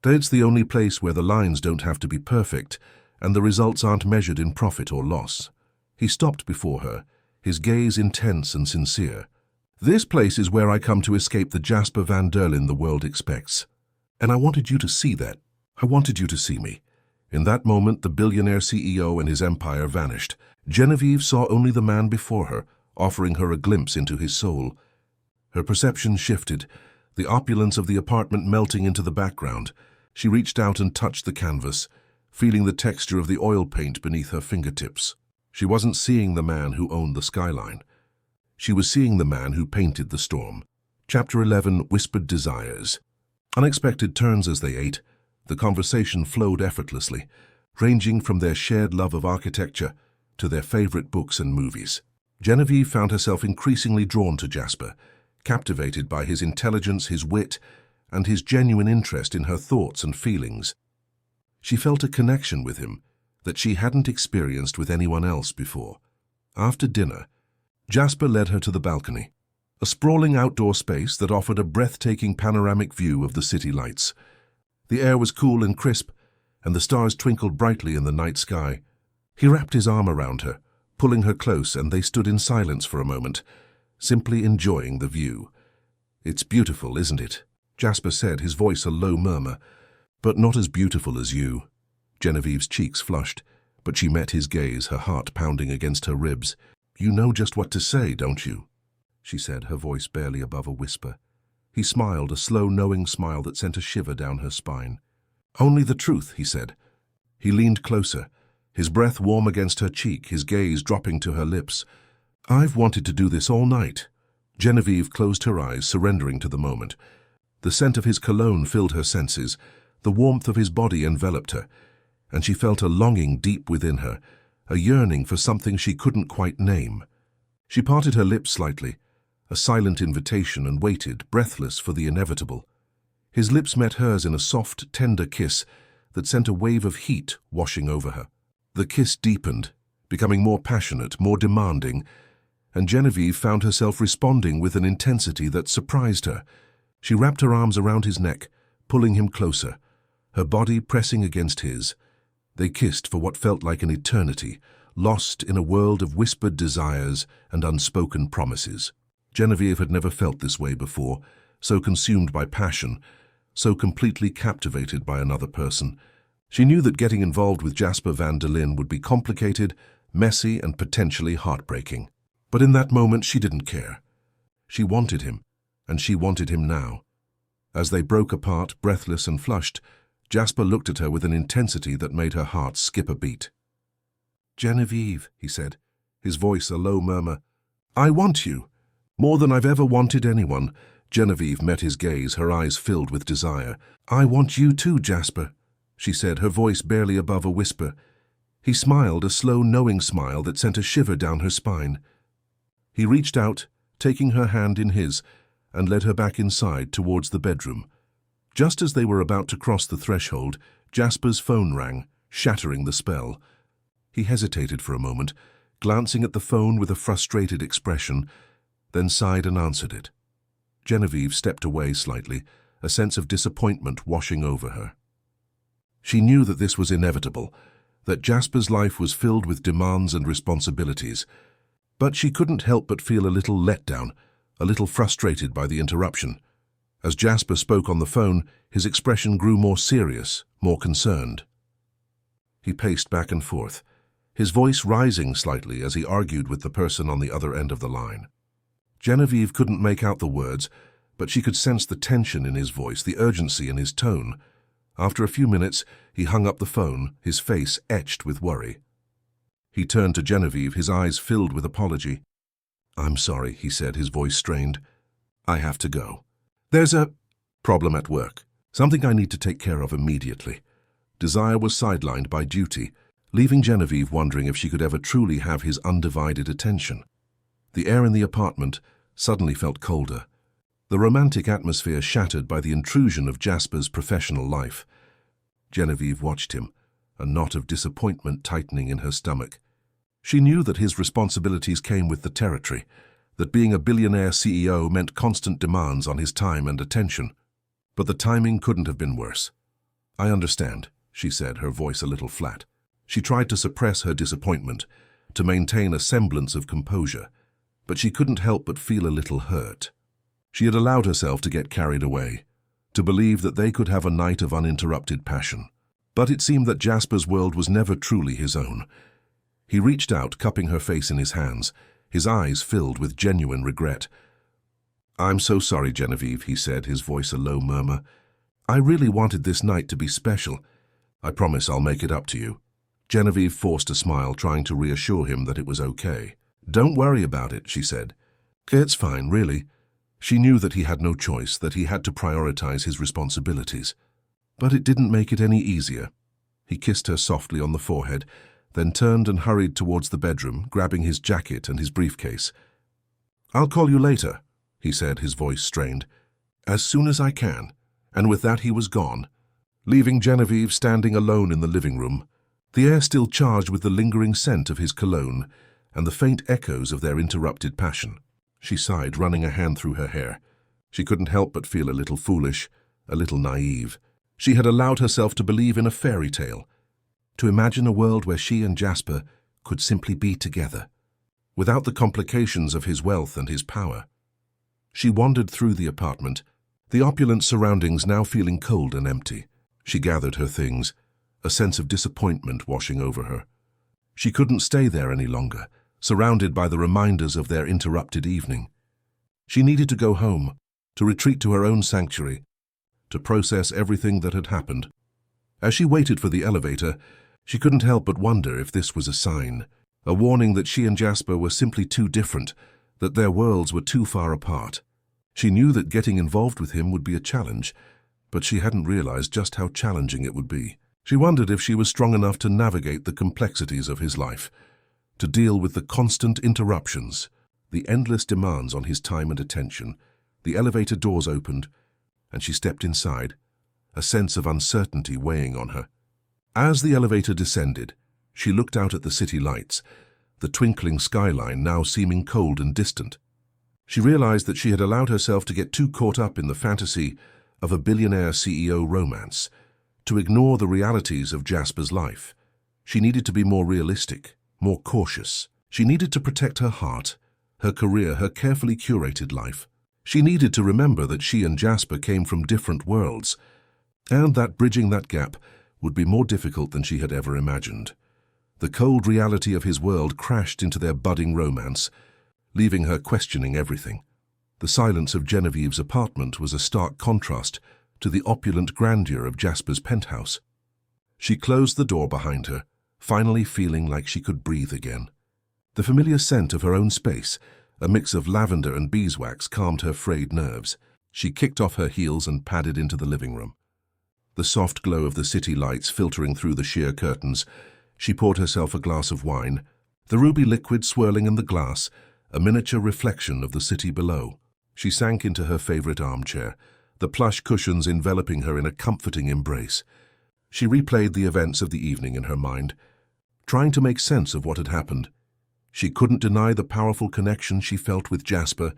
"It's the only place where the lines don't have to be perfect, and the results aren't measured in profit or loss." He stopped before her, his gaze intense and sincere. "This place is where I come to escape the Jasper Van Derlin the world expects. And I wanted you to see that. I wanted you to see me." In that moment, the billionaire CEO and his empire vanished. Genevieve saw only the man before her, offering her a glimpse into his soul. Her perception shifted, the opulence of the apartment melting into the background. She reached out and touched the canvas, feeling the texture of the oil paint beneath her fingertips. She wasn't seeing the man who owned the skyline. She was seeing the man who painted the storm. Chapter 11, Whispered Desires. Unexpected turns as they ate, the conversation flowed effortlessly, ranging from their shared love of architecture to their favorite books and movies. Genevieve found herself increasingly drawn to Jasper, captivated by his intelligence, his wit, and his genuine interest in her thoughts and feelings. She felt a connection with him that she hadn't experienced with anyone else before. After dinner, Jasper led her to the balcony, a sprawling outdoor space that offered a breathtaking panoramic view of the city lights. The air was cool and crisp, and the stars twinkled brightly in the night sky. He wrapped his arm around her, pulling her close, and they stood in silence for a moment, simply enjoying the view. "It's beautiful, isn't it?" Jasper said, his voice a low murmur. "But not as beautiful as you." Genevieve's cheeks flushed, but she met his gaze, her heart pounding against her ribs. "You know just what to say, don't you?" she said, her voice barely above a whisper. He smiled, a slow, knowing smile that sent a shiver down her spine. "Only the truth," he said. He leaned closer, his breath warm against her cheek, his gaze dropping to her lips. "I've wanted to do this all night." Genevieve closed her eyes, surrendering to the moment. The scent of his cologne filled her senses, the warmth of his body enveloped her, and she felt a longing deep within her, a yearning for something she couldn't quite name. She parted her lips slightly, a silent invitation, and waited, breathless, for the inevitable. His lips met hers in a soft, tender kiss that sent a wave of heat washing over her. The kiss deepened, becoming more passionate, more demanding, and Genevieve found herself responding with an intensity that surprised her. She wrapped her arms around his neck, pulling him closer, her body pressing against his. They kissed for what felt like an eternity, lost in a world of whispered desires and unspoken promises. Genevieve had never felt this way before, so consumed by passion, so completely captivated by another person. She knew that getting involved with Jasper Van Derlin would be complicated, messy, and potentially heartbreaking. But in that moment, she didn't care. She wanted him, and she wanted him now. As they broke apart, breathless and flushed, Jasper looked at her with an intensity that made her heart skip a beat. "Genevieve," he said, his voice a low murmur, "I want you. More than I've ever wanted anyone." Genevieve met his gaze, her eyes filled with desire. "I want you too, Jasper," she said, her voice barely above a whisper. He smiled, a slow, knowing smile that sent a shiver down her spine. He reached out, taking her hand in his, and led her back inside towards the bedroom. Just as they were about to cross the threshold, Jasper's phone rang, shattering the spell. He hesitated for a moment, glancing at the phone with a frustrated expression, then sighed and answered it. Genevieve stepped away slightly, a sense of disappointment washing over her. She knew that this was inevitable, that Jasper's life was filled with demands and responsibilities, but she couldn't help but feel a little let down, a little frustrated by the interruption. As Jasper spoke on the phone, his expression grew more serious, more concerned. He paced back and forth, his voice rising slightly as he argued with the person on the other end of the line. Genevieve couldn't make out the words, but she could sense the tension in his voice, the urgency in his tone. After a few minutes, he hung up the phone, his face etched with worry. He turned to Genevieve, his eyes filled with apology. "I'm sorry," he said, his voice strained. "I have to go. There's a problem at work, something I need to take care of immediately." Desire was sidelined by duty, leaving Genevieve wondering if she could ever truly have his undivided attention. The air in the apartment suddenly felt colder, the romantic atmosphere shattered by the intrusion of Jasper's professional life. Genevieve watched him, a knot of disappointment tightening in her stomach. She knew that his responsibilities came with the territory, that being a billionaire CEO meant constant demands on his time and attention. But the timing couldn't have been worse. "I understand," she said, her voice a little flat. She tried to suppress her disappointment, to maintain a semblance of composure, but she couldn't help but feel a little hurt. She had allowed herself to get carried away, to believe that they could have a night of uninterrupted passion. But it seemed that Jasper's world was never truly his own. He reached out, cupping her face in his hands, his eyes filled with genuine regret. "I'm so sorry, Genevieve," he said, his voice a low murmur. "I really wanted this night to be special. I promise I'll make it up to you." Genevieve forced a smile, trying to reassure him that it was okay. "Don't worry about it," she said. "It's fine, really." She knew that he had no choice, that he had to prioritize his responsibilities. But it didn't make it any easier. He kissed her softly on the forehead, then turned and hurried towards the bedroom, grabbing his jacket and his briefcase. "I'll call you later," he said, his voice strained. "As soon as I can." And with that he was gone, leaving Genevieve standing alone in the living room, the air still charged with the lingering scent of his cologne and the faint echoes of their interrupted passion. She sighed, running a hand through her hair. She couldn't help but feel a little foolish, a little naive. She had allowed herself to believe in a fairy tale, to imagine a world where she and Jasper could simply be together, without the complications of his wealth and his power. She wandered through the apartment, the opulent surroundings now feeling cold and empty. She gathered her things, a sense of disappointment washing over her. She couldn't stay there any longer, surrounded by the reminders of their interrupted evening. She needed to go home, to retreat to her own sanctuary, to process everything that had happened. As she waited for the elevator, she couldn't help but wonder if this was a sign, a warning that she and Jasper were simply too different, that their worlds were too far apart. She knew that getting involved with him would be a challenge, but she hadn't realized just how challenging it would be. She wondered if she was strong enough to navigate the complexities of his life, to deal with the constant interruptions, the endless demands on his time and attention. The elevator doors opened, and she stepped inside, a sense of uncertainty weighing on her. As the elevator descended, she looked out at the city lights, the twinkling skyline now seeming cold and distant. She realized that she had allowed herself to get too caught up in the fantasy of a billionaire CEO romance, to ignore the realities of Jasper's life. She needed to be more realistic, more cautious. She needed to protect her heart, her career, her carefully curated life. She needed to remember that she and Jasper came from different worlds, and that bridging that gap would be more difficult than she had ever imagined. The cold reality of his world crashed into their budding romance, leaving her questioning everything. The silence of Genevieve's apartment was a stark contrast to the opulent grandeur of Jasper's penthouse. She closed the door behind her, finally feeling like she could breathe again. The familiar scent of her own space, a mix of lavender and beeswax, calmed her frayed nerves. She kicked off her heels and padded into the living room. The soft glow of the city lights filtering through the sheer curtains, she poured herself a glass of wine, the ruby liquid swirling in the glass, a miniature reflection of the city below. She sank into her favorite armchair, the plush cushions enveloping her in a comforting embrace. She replayed the events of the evening in her mind, trying to make sense of what had happened. She couldn't deny the powerful connection she felt with Jasper,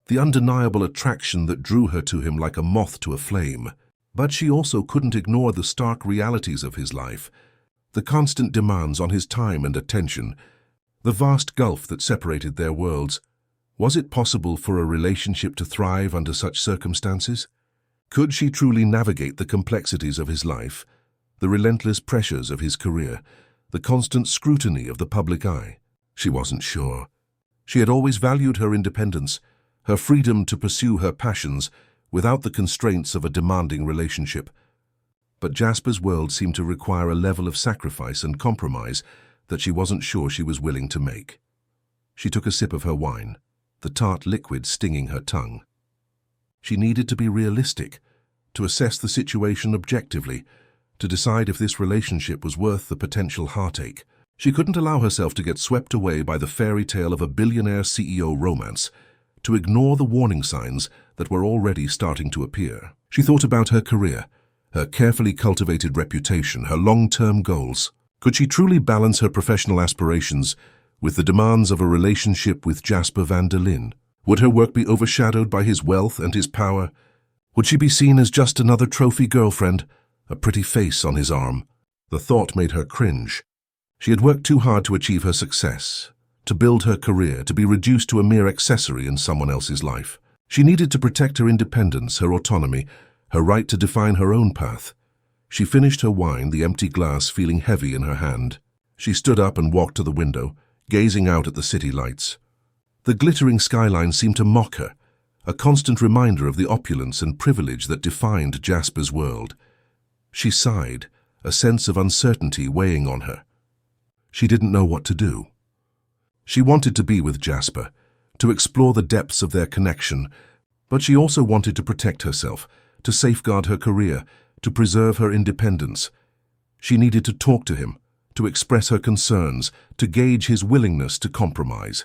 the undeniable attraction that drew her to him like a moth to a flame. But she also couldn't ignore the stark realities of his life, the constant demands on his time and attention, the vast gulf that separated their worlds. Was it possible for a relationship to thrive under such circumstances? Could she truly navigate the complexities of his life, the relentless pressures of his career, the constant scrutiny of the public eye? She wasn't sure. She had always valued her independence, her freedom to pursue her passions without the constraints of a demanding relationship. But Jasper's world seemed to require a level of sacrifice and compromise that she wasn't sure she was willing to make. She took a sip of her wine, the tart liquid stinging her tongue. She needed to be realistic, to assess the situation objectively, to decide if this relationship was worth the potential heartache. She couldn't allow herself to get swept away by the fairy tale of a billionaire CEO romance, to ignore the warning signs that were already starting to appear. She thought about her career, her carefully cultivated reputation, her long-term goals. Could she truly balance her professional aspirations with the demands of a relationship with Jasper van der Linde? Would her work be overshadowed by his wealth and his power? Would she be seen as just another trophy girlfriend, a pretty face on his arm? The thought made her cringe. She had worked too hard to achieve her success, to build her career, to be reduced to a mere accessory in someone else's life. She needed to protect her independence, her autonomy, her right to define her own path. She finished her wine, the empty glass feeling heavy in her hand. She stood up and walked to the window, gazing out at the city lights. The glittering skyline seemed to mock her, a constant reminder of the opulence and privilege that defined Jasper's world. She sighed, a sense of uncertainty weighing on her. She didn't know what to do. She wanted to be with Jasper, to explore the depths of their connection, but she also wanted to protect herself, to safeguard her career, to preserve her independence. She needed to talk to him, to express her concerns, to gauge his willingness to compromise.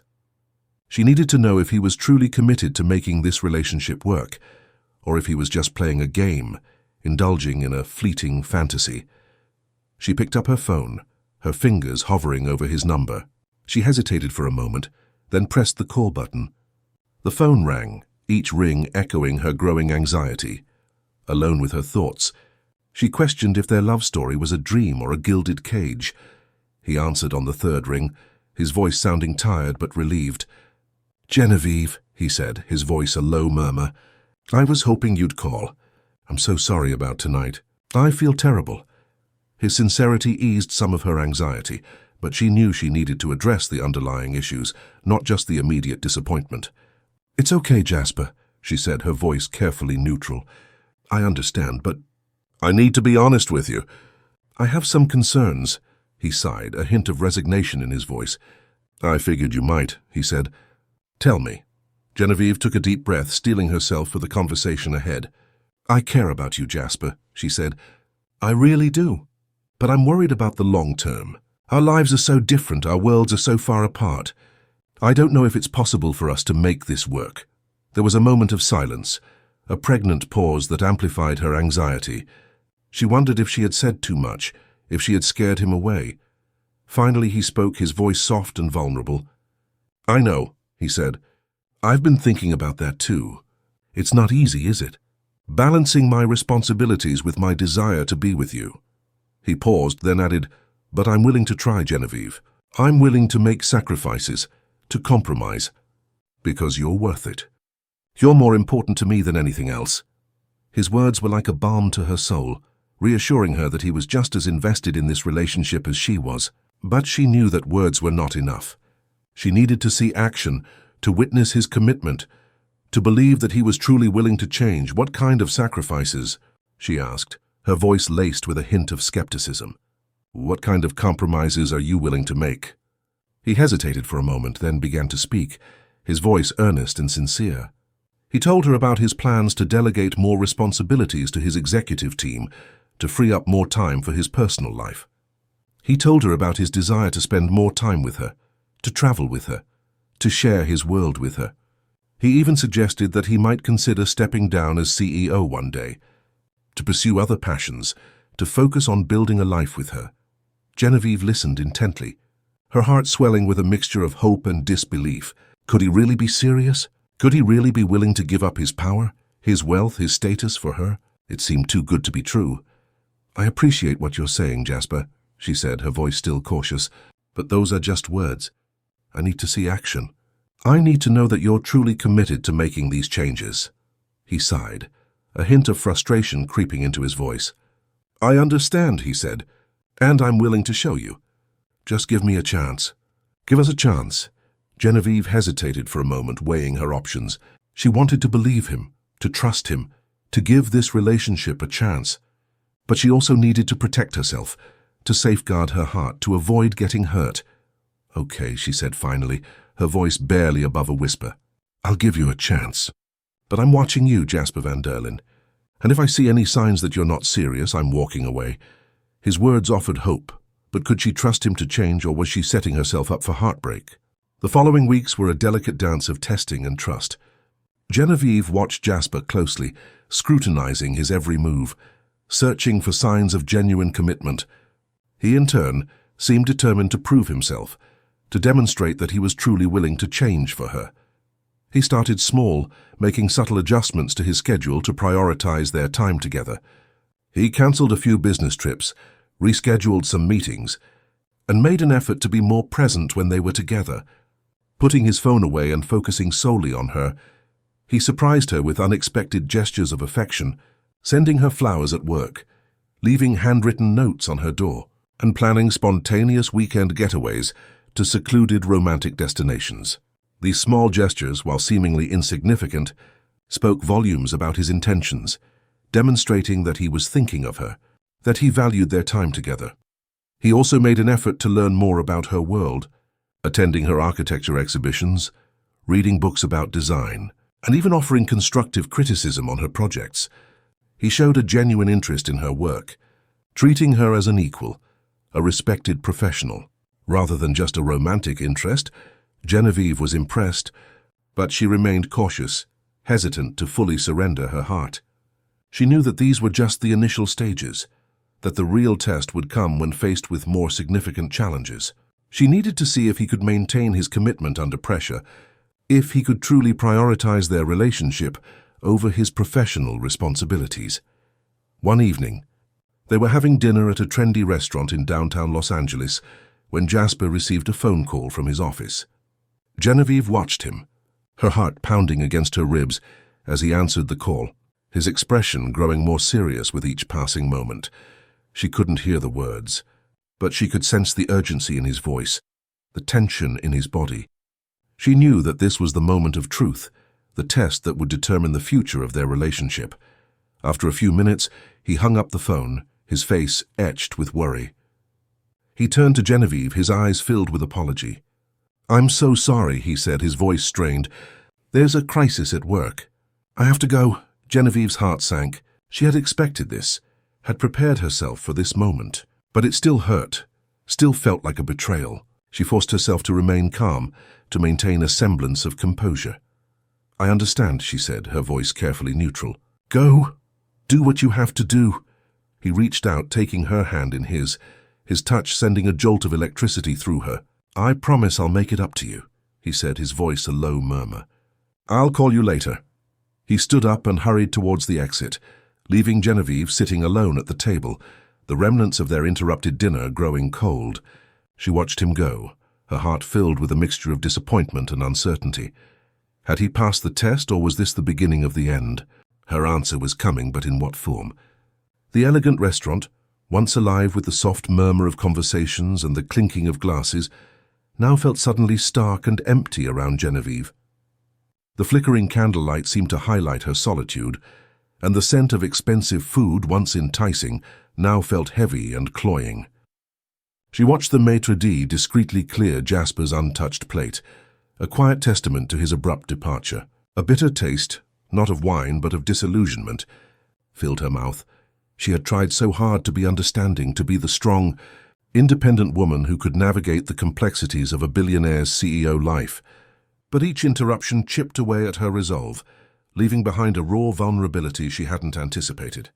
She needed to know if he was truly committed to making this relationship work, or if he was just playing a game, indulging in a fleeting fantasy. She picked up her phone, her fingers hovering over his number. She hesitated for a moment, then pressed the call button. The phone rang, each ring echoing her growing anxiety. Alone with her thoughts, she questioned if their love story was a dream or a gilded cage. He answered on the third ring, his voice sounding tired but relieved. "Genevieve," he said, his voice a low murmur. "I was hoping you'd call. I'm so sorry about tonight. I feel terrible." His sincerity eased some of her anxiety, but she knew she needed to address the underlying issues, not just the immediate disappointment. "It's okay, Jasper," she said, her voice carefully neutral. "I understand, but I need to be honest with you. I have some concerns." He sighed, a hint of resignation in his voice. "I figured you might," he said. "Tell me." Genevieve took a deep breath, steeling herself for the conversation ahead. "I care about you, Jasper," she said. "I really do. But I'm worried about the long term. Our lives are so different, our worlds are so far apart. I don't know if it's possible for us to make this work." There was a moment of silence, a pregnant pause that amplified her anxiety. She wondered if she had said too much, if she had scared him away. Finally he spoke, his voice soft and vulnerable. "I know," he said. "I've been thinking about that too. It's not easy, is it? Balancing my responsibilities with my desire to be with you." He paused, then added, "But I'm willing to try, Genevieve. I'm willing to make sacrifices, to compromise, because you're worth it. You're more important to me than anything else." His words were like a balm to her soul, reassuring her that he was just as invested in this relationship as she was. But she knew that words were not enough. She needed to see action, to witness his commitment, to believe that he was truly willing to change. "What kind of sacrifices?" she asked, her voice laced with a hint of skepticism. "What kind of compromises are you willing to make?" He hesitated for a moment, then began to speak, his voice earnest and sincere. He told her about his plans to delegate more responsibilities to his executive team, to free up more time for his personal life. He told her about his desire to spend more time with her, to travel with her, to share his world with her. He even suggested that he might consider stepping down as CEO one day, to pursue other passions, to focus on building a life with her. Genevieve listened intently, her heart swelling with a mixture of hope and disbelief. Could he really be serious? Could he really be willing to give up his power, his wealth, his status for her? It seemed too good to be true. "I appreciate what you're saying, Jasper," she said, her voice still cautious, "but those are just words. I need to see action. I need to know that you're truly committed to making these changes." He sighed, a hint of frustration creeping into his voice. "I understand," he said, "and I'm willing to show you. Just give me a chance." "Give us a chance." Genevieve hesitated for a moment, weighing her options. She wanted to believe him, to trust him, to give this relationship a chance. But she also needed to protect herself, to safeguard her heart, to avoid getting hurt. "Okay," she said finally, her voice barely above a whisper. "I'll give you a chance. But I'm watching you, Jasper Van Derlin. And if I see any signs that you're not serious, I'm walking away." His words offered hope, but could she trust him to change, or was she setting herself up for heartbreak? The following weeks were a delicate dance of testing and trust. Genevieve watched Jasper closely, scrutinizing his every move, searching for signs of genuine commitment. He, in turn, seemed determined to prove himself, to demonstrate that he was truly willing to change for her. He started small, making subtle adjustments to his schedule to prioritize their time together. He cancelled a few business trips, rescheduled some meetings, and made an effort to be more present when they were together. Putting his phone away and focusing solely on her, he surprised her with unexpected gestures of affection, sending her flowers at work, leaving handwritten notes on her door, and planning spontaneous weekend getaways to secluded romantic destinations. These small gestures, while seemingly insignificant, spoke volumes about his intentions, demonstrating that he was thinking of her, that he valued their time together. He also made an effort to learn more about her world, attending her architecture exhibitions, reading books about design, and even offering constructive criticism on her projects. He showed a genuine interest in her work, treating her as an equal, a respected professional. Rather than just a romantic interest, Genevieve was impressed, but she remained cautious, hesitant to fully surrender her heart. She knew that these were just the initial stages, that the real test would come when faced with more significant challenges. She needed to see if he could maintain his commitment under pressure, if he could truly prioritize their relationship over his professional responsibilities. One evening, they were having dinner at a trendy restaurant in downtown Los Angeles when Jasper received a phone call from his office. Genevieve watched him, her heart pounding against her ribs as he answered the call, his expression growing more serious with each passing moment. She couldn't hear the words, but she could sense the urgency in his voice, the tension in his body. She knew that this was the moment of truth, the test that would determine the future of their relationship. After a few minutes, he hung up the phone, his face etched with worry. He turned to Genevieve, his eyes filled with apology. "I'm so sorry," he said, his voice strained. "There's a crisis at work. I have to go." Genevieve's heart sank. She had expected this, had prepared herself for this moment. But it still hurt, still felt like a betrayal. She forced herself to remain calm, to maintain a semblance of composure. "I understand," she said, her voice carefully neutral. "Go. Do what you have to do." He reached out, taking her hand in his touch sending a jolt of electricity through her. "I promise I'll make it up to you," he said, his voice a low murmur. "I'll call you later." He stood up and hurried towards the exit, leaving Genevieve sitting alone at the table, the remnants of their interrupted dinner growing cold. She watched him go, her heart filled with a mixture of disappointment and uncertainty. Had he passed the test, or was this the beginning of the end? Her answer was coming, but in what form? The elegant restaurant, once alive with the soft murmur of conversations and the clinking of glasses, now felt suddenly stark and empty around Genevieve. The flickering candlelight seemed to highlight her solitude, and the scent of expensive food, once enticing, now felt heavy and cloying. She watched the maitre d' discreetly clear Jasper's untouched plate, a quiet testament to his abrupt departure. A bitter taste, not of wine but of disillusionment, filled her mouth. She had tried so hard to be understanding, to be the strong, independent woman who could navigate the complexities of a billionaire's CEO life. But each interruption chipped away at her resolve, leaving behind a raw vulnerability she hadn't anticipated.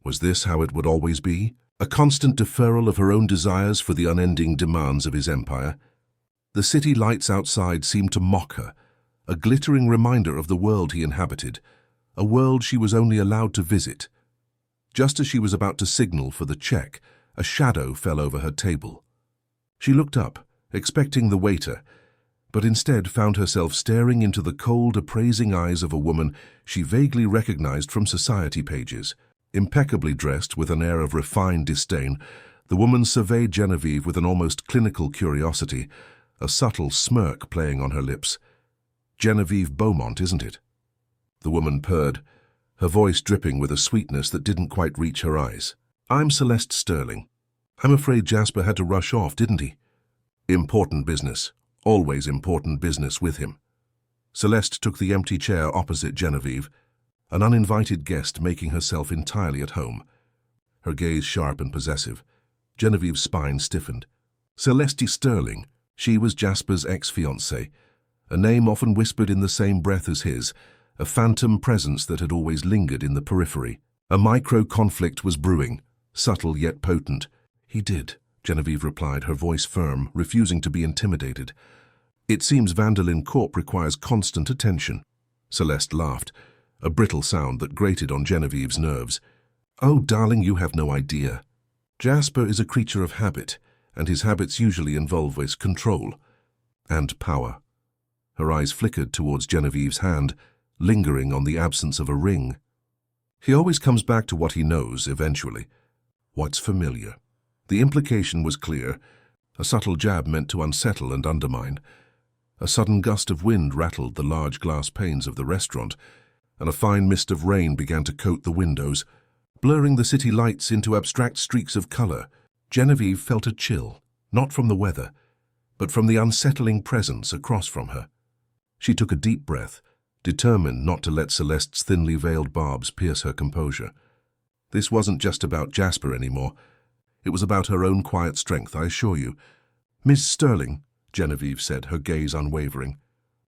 Was this how it would always be? A constant deferral of her own desires for the unending demands of his empire? The city lights outside seemed to mock her, a glittering reminder of the world he inhabited, a world she was only allowed to visit. Just as she was about to signal for the check, a shadow fell over her table. She looked up, expecting the waiter, but instead found herself staring into the cold, appraising eyes of a woman she vaguely recognized from society pages. Impeccably dressed with an air of refined disdain, the woman surveyed Genevieve with an almost clinical curiosity, a subtle smirk playing on her lips. "Genevieve Beaumont, isn't it?" The woman purred, her voice dripping with a sweetness that didn't quite reach her eyes. "I'm Celeste Sterling. I'm afraid Jasper had to rush off, didn't he?" "Important business. Always important business with him." Celeste took the empty chair opposite Genevieve, an uninvited guest making herself entirely at home. Her gaze sharp and possessive. Genevieve's spine stiffened. Celeste Sterling. She was Jasper's ex-fiancée, a name often whispered in the same breath as his, a phantom presence that had always lingered in the periphery. A micro-conflict was brewing, subtle yet potent. "He did," Genevieve replied, her voice firm, refusing to be intimidated. "It seems Vanderlyn Corp requires constant attention." Celeste laughed, a brittle sound that grated on Genevieve's nerves. "Oh, darling, you have no idea. Jasper is a creature of habit, and his habits usually involve control and power." Her eyes flickered towards Genevieve's hand, lingering on the absence of a ring. "He always comes back to what he knows, eventually. What's familiar." The implication was clear, a subtle jab meant to unsettle and undermine. A sudden gust of wind rattled the large glass panes of the restaurant, and a fine mist of rain began to coat the windows, blurring the city lights into abstract streaks of color. Genevieve felt a chill, not from the weather, but from the unsettling presence across from her. She took a deep breath, determined not to let Celeste's thinly veiled barbs pierce her composure. This wasn't just about Jasper anymore. It was about her own quiet strength, I assure you. "Miss Sterling," Genevieve said, her gaze unwavering,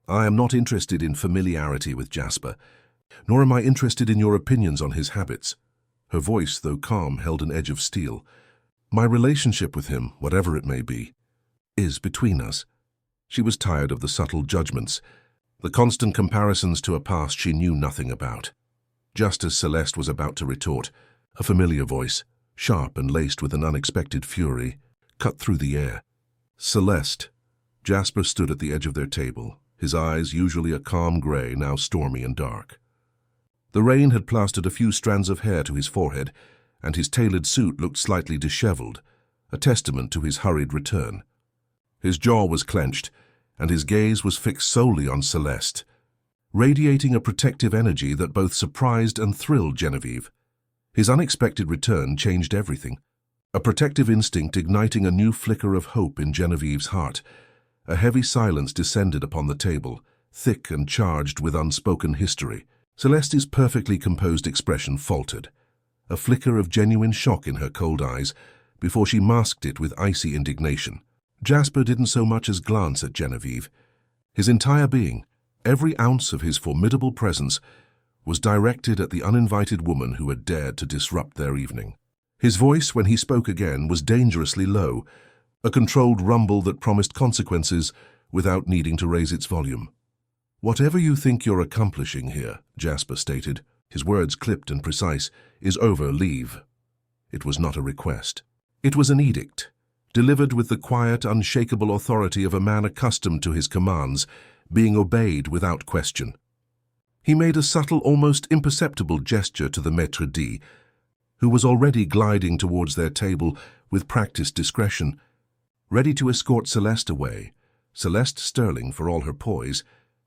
"I am not interested in familiarity with Jasper, nor am I interested in your opinions on his habits." Her voice, though calm, held an edge of steel. "My relationship with him, whatever it may be, is between us." She was tired of the subtle judgments, the constant comparisons to a past she knew nothing about. Just as Celeste was about to retort, a familiar voice, sharp and laced with an unexpected fury, cut through the air. "Celeste." Jasper stood at the edge of their table, his eyes, usually a calm gray, now stormy and dark. The rain had plastered a few strands of hair to his forehead, and his tailored suit looked slightly disheveled, a testament to his hurried return. His jaw was clenched, and his gaze was fixed solely on Celeste, radiating a protective energy that both surprised and thrilled Genevieve. His unexpected return changed everything, a protective instinct igniting a new flicker of hope in Genevieve's heart. A heavy silence descended upon the table, thick and charged with unspoken history. Celeste's perfectly composed expression faltered, a flicker of genuine shock in her cold eyes, before she masked it with icy indignation. Jasper didn't so much as glance at Genevieve. His entire being, every ounce of his formidable presence, was directed at the uninvited woman who had dared to disrupt their evening. His voice, when he spoke again, was dangerously low, a controlled rumble that promised consequences without needing to raise its volume. "Whatever you think you're accomplishing here," Jasper stated, his words clipped and precise, "is over, leave." It was not a request. It was an edict, delivered with the quiet, unshakable authority of a man accustomed to his commands, being obeyed without question. He made a subtle, almost imperceptible gesture to the maître d', who was already gliding towards their table with practiced discretion, ready to escort Celeste away. Celeste Sterling, for all her poise,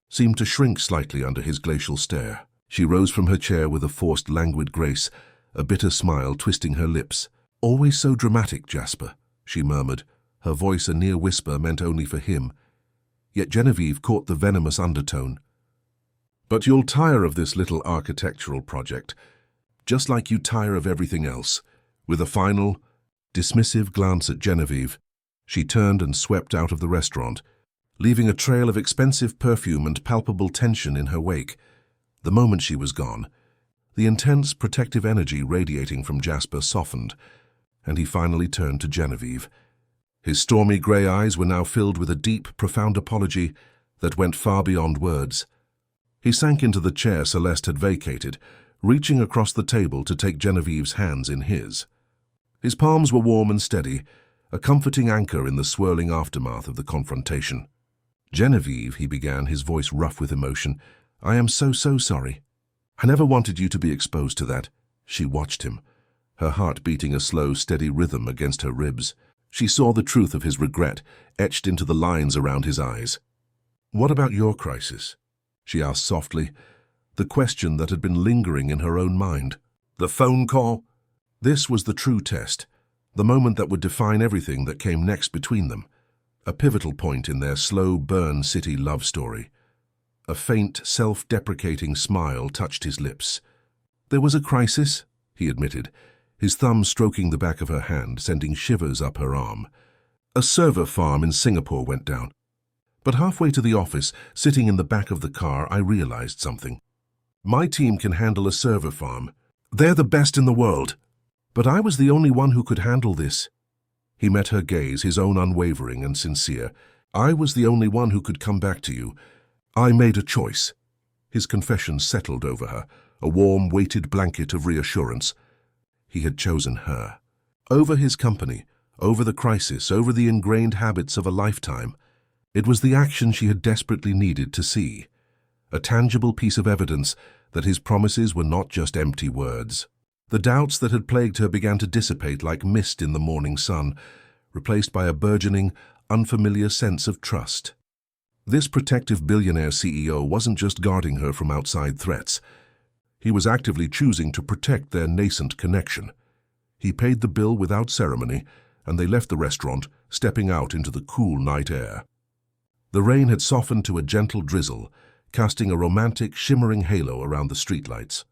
seemed to shrink slightly under his glacial stare. She rose from her chair with a forced, languid grace, a bitter smile twisting her lips. "Always so dramatic, Jasper," she murmured, her voice a near whisper meant only for him. Yet Genevieve caught the venomous undertone. "But you'll tire of this little architectural project, just like you tire of everything else." With a final, dismissive glance at Genevieve, she turned and swept out of the restaurant, leaving a trail of expensive perfume and palpable tension in her wake. The moment she was gone, the intense protective energy radiating from Jasper softened, and he finally turned to Genevieve. His stormy grey eyes were now filled with a deep, profound apology that went far beyond words. He sank into the chair Celeste had vacated, reaching across the table to take Genevieve's hands in his. His palms were warm and steady, a comforting anchor in the swirling aftermath of the confrontation. "Genevieve," he began, his voice rough with emotion, "I am so sorry. I never wanted you to be exposed to that." She watched him, her heart beating a slow, steady rhythm against her ribs. She saw the truth of his regret etched into the lines around his eyes. "What about your crisis?" she asked softly, the question that had been lingering in her own mind. "The phone call?" This was the true test, the moment that would define everything that came next between them, a pivotal point in their slow burn city love story. A faint, self-deprecating smile touched his lips. "There was a crisis," he admitted, his thumb stroking the back of her hand, sending shivers up her arm. "A server farm in Singapore went down. But halfway to the office, sitting in the back of the car, I realized something. My team can handle a server farm. They're the best in the world. But I was the only one who could handle this." He met her gaze, his own unwavering and sincere. "I was the only one who could come back to you. I made a choice." His confession settled over her, a warm, weighted blanket of reassurance. He had chosen her. Over his company, over the crisis, over the ingrained habits of a lifetime. It was the action she had desperately needed to see. A tangible piece of evidence that his promises were not just empty words. The doubts that had plagued her began to dissipate like mist in the morning sun, replaced by a burgeoning, unfamiliar sense of trust. This protective billionaire CEO wasn't just guarding her from outside threats. He was actively choosing to protect their nascent connection. He paid the bill without ceremony, and they left the restaurant, stepping out into the cool night air. The rain had softened to a gentle drizzle, casting a romantic, shimmering halo around the streetlights.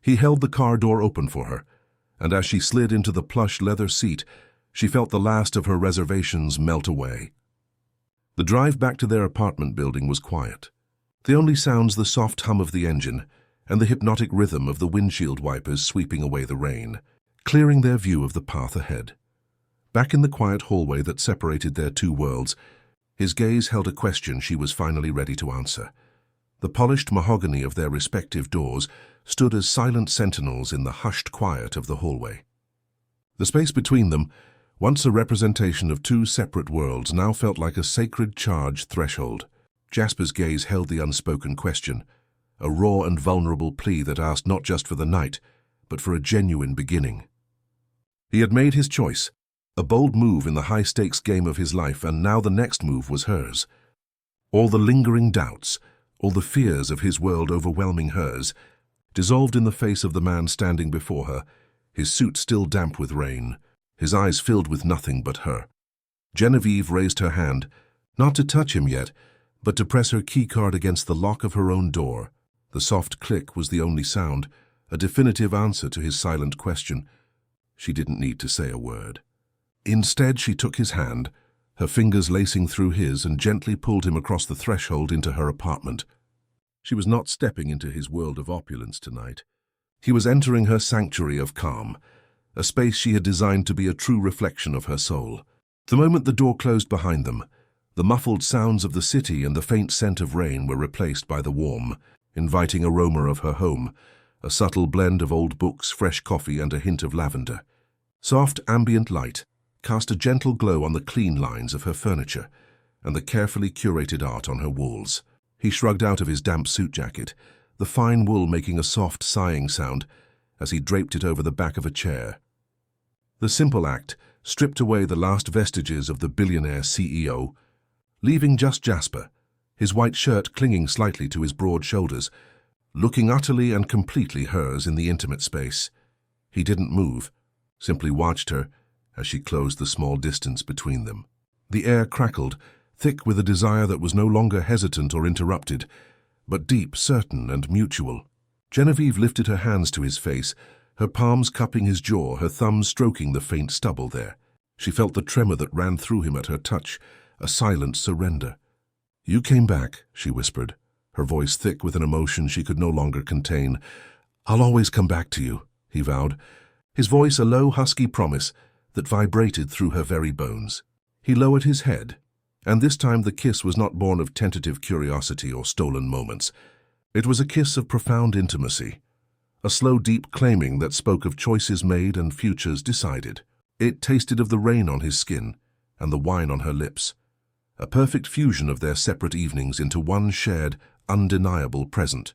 He held the car door open for her, and as she slid into the plush leather seat, she felt the last of her reservations melt away. The drive back to their apartment building was quiet. The only sounds the soft hum of the engine and the hypnotic rhythm of the windshield wipers sweeping away the rain, clearing their view of the path ahead. Back in the quiet hallway that separated their two worlds, his gaze held a question she was finally ready to answer. The polished mahogany of their respective doors stood as silent sentinels in the hushed quiet of the hallway. The space between them, once a representation of two separate worlds, now felt like a sacred charged threshold. Jasper's gaze held the unspoken question, a raw and vulnerable plea that asked not just for the night, but for a genuine beginning. He had made his choice, a bold move in the high-stakes game of his life, and now the next move was hers. All the lingering doubts, all the fears of his world overwhelming hers, dissolved in the face of the man standing before her, his suit still damp with rain, his eyes filled with nothing but her. Genevieve raised her hand, not to touch him yet, but to press her keycard against the lock of her own door. The soft click was the only sound, a definitive answer to his silent question. She didn't need to say a word. Instead, she took his hand, her fingers lacing through his, and gently pulled him across the threshold into her apartment. She was not stepping into his world of opulence tonight. He was entering her sanctuary of calm, a space she had designed to be a true reflection of her soul. The moment the door closed behind them, the muffled sounds of the city and the faint scent of rain were replaced by the warm, inviting aroma of her home, a subtle blend of old books, fresh coffee, and a hint of lavender. Soft ambient light cast a gentle glow on the clean lines of her furniture and the carefully curated art on her walls. He shrugged out of his damp suit jacket, the fine wool making a soft sighing sound as he draped it over the back of a chair. The simple act stripped away the last vestiges of the billionaire CEO, leaving just Jasper, his white shirt clinging slightly to his broad shoulders, looking utterly and completely hers in the intimate space. He didn't move, simply watched her as she closed the small distance between them. The air crackled, thick with a desire that was no longer hesitant or interrupted, but deep, certain, and mutual. Genevieve lifted her hands to his face, her palms cupping his jaw, her thumbs stroking the faint stubble there. She felt the tremor that ran through him at her touch, a silent surrender. "You came back," she whispered, her voice thick with an emotion she could no longer contain. "I'll always come back to you," he vowed, his voice a low, husky promise that vibrated through her very bones. He lowered his head, and this time the kiss was not born of tentative curiosity or stolen moments. It was a kiss of profound intimacy, a slow, deep claiming that spoke of choices made and futures decided. It tasted of the rain on his skin and the wine on her lips, a perfect fusion of their separate evenings into one shared, undeniable present.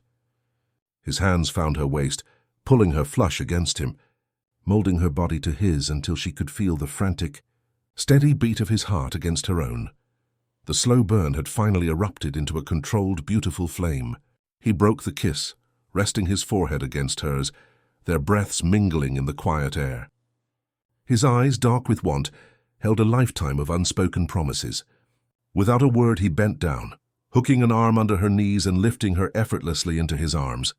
His hands found her waist, pulling her flush against him, molding her body to his until she could feel the frantic, steady beat of his heart against her own. The slow burn had finally erupted into a controlled, beautiful flame. He broke the kiss, resting his forehead against hers, their breaths mingling in the quiet air. His eyes, dark with want, held a lifetime of unspoken promises. Without a word, he bent down, hooking an arm under her knees and lifting her effortlessly into his arms.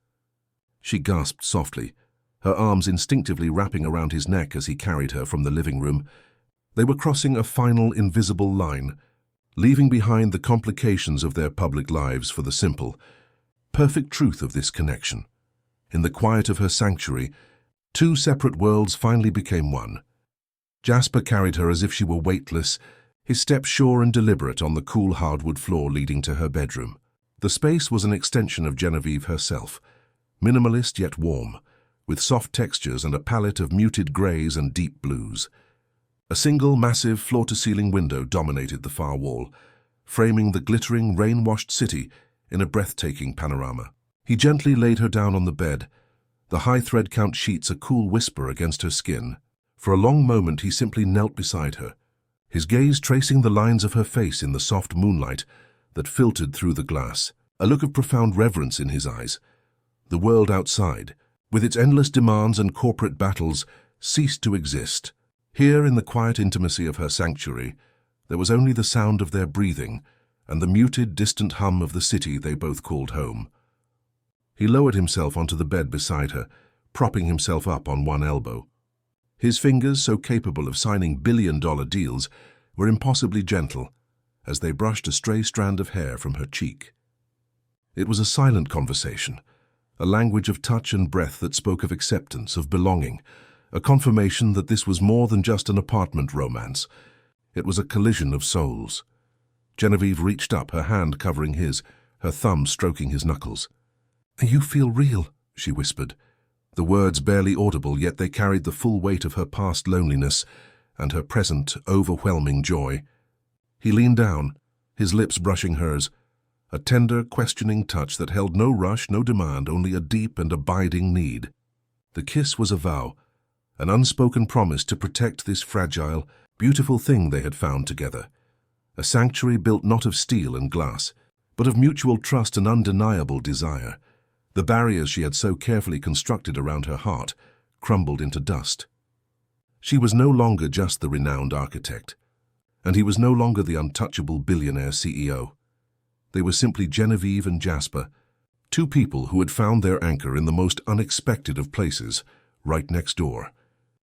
She gasped softly, her arms instinctively wrapping around his neck as he carried her from the living room. They were crossing a final invisible line, leaving behind the complications of their public lives for the simple, perfect truth of this connection. In the quiet of her sanctuary, two separate worlds finally became one. Jasper carried her as if she were weightless, his steps sure and deliberate on the cool hardwood floor leading to her bedroom. The space was an extension of Genevieve herself, minimalist yet warm, with soft textures and a palette of muted grays and deep blues. A single, massive, floor-to-ceiling window dominated the far wall, framing the glittering, rain-washed city in a breathtaking panorama. He gently laid her down on the bed, the high thread-count sheets a cool whisper against her skin. For a long moment he simply knelt beside her, his gaze tracing the lines of her face in the soft moonlight that filtered through the glass, a look of profound reverence in his eyes. The world outside, with its endless demands and corporate battles, ceased to exist. Here, in the quiet intimacy of her sanctuary, there was only the sound of their breathing and the muted, distant hum of the city they both called home. He lowered himself onto the bed beside her, propping himself up on one elbow. His fingers, so capable of signing billion-dollar deals, were impossibly gentle as they brushed a stray strand of hair from her cheek. It was a silent conversation, a language of touch and breath that spoke of acceptance, of belonging, a confirmation that this was more than just an apartment romance. It was a collision of souls. Genevieve reached up, her hand covering his, her thumb stroking his knuckles. "You feel real," she whispered. The words barely audible, yet they carried the full weight of her past loneliness and her present, overwhelming joy. He leaned down, his lips brushing hers, a tender, questioning touch that held no rush, no demand, only a deep and abiding need. The kiss was a vow, an unspoken promise to protect this fragile, beautiful thing they had found together. A sanctuary built not of steel and glass, but of mutual trust and undeniable desire. The barriers she had so carefully constructed around her heart crumbled into dust. She was no longer just the renowned architect, and he was no longer the untouchable billionaire CEO. They were simply Genevieve and Jasper, two people who had found their anchor in the most unexpected of places, right next door.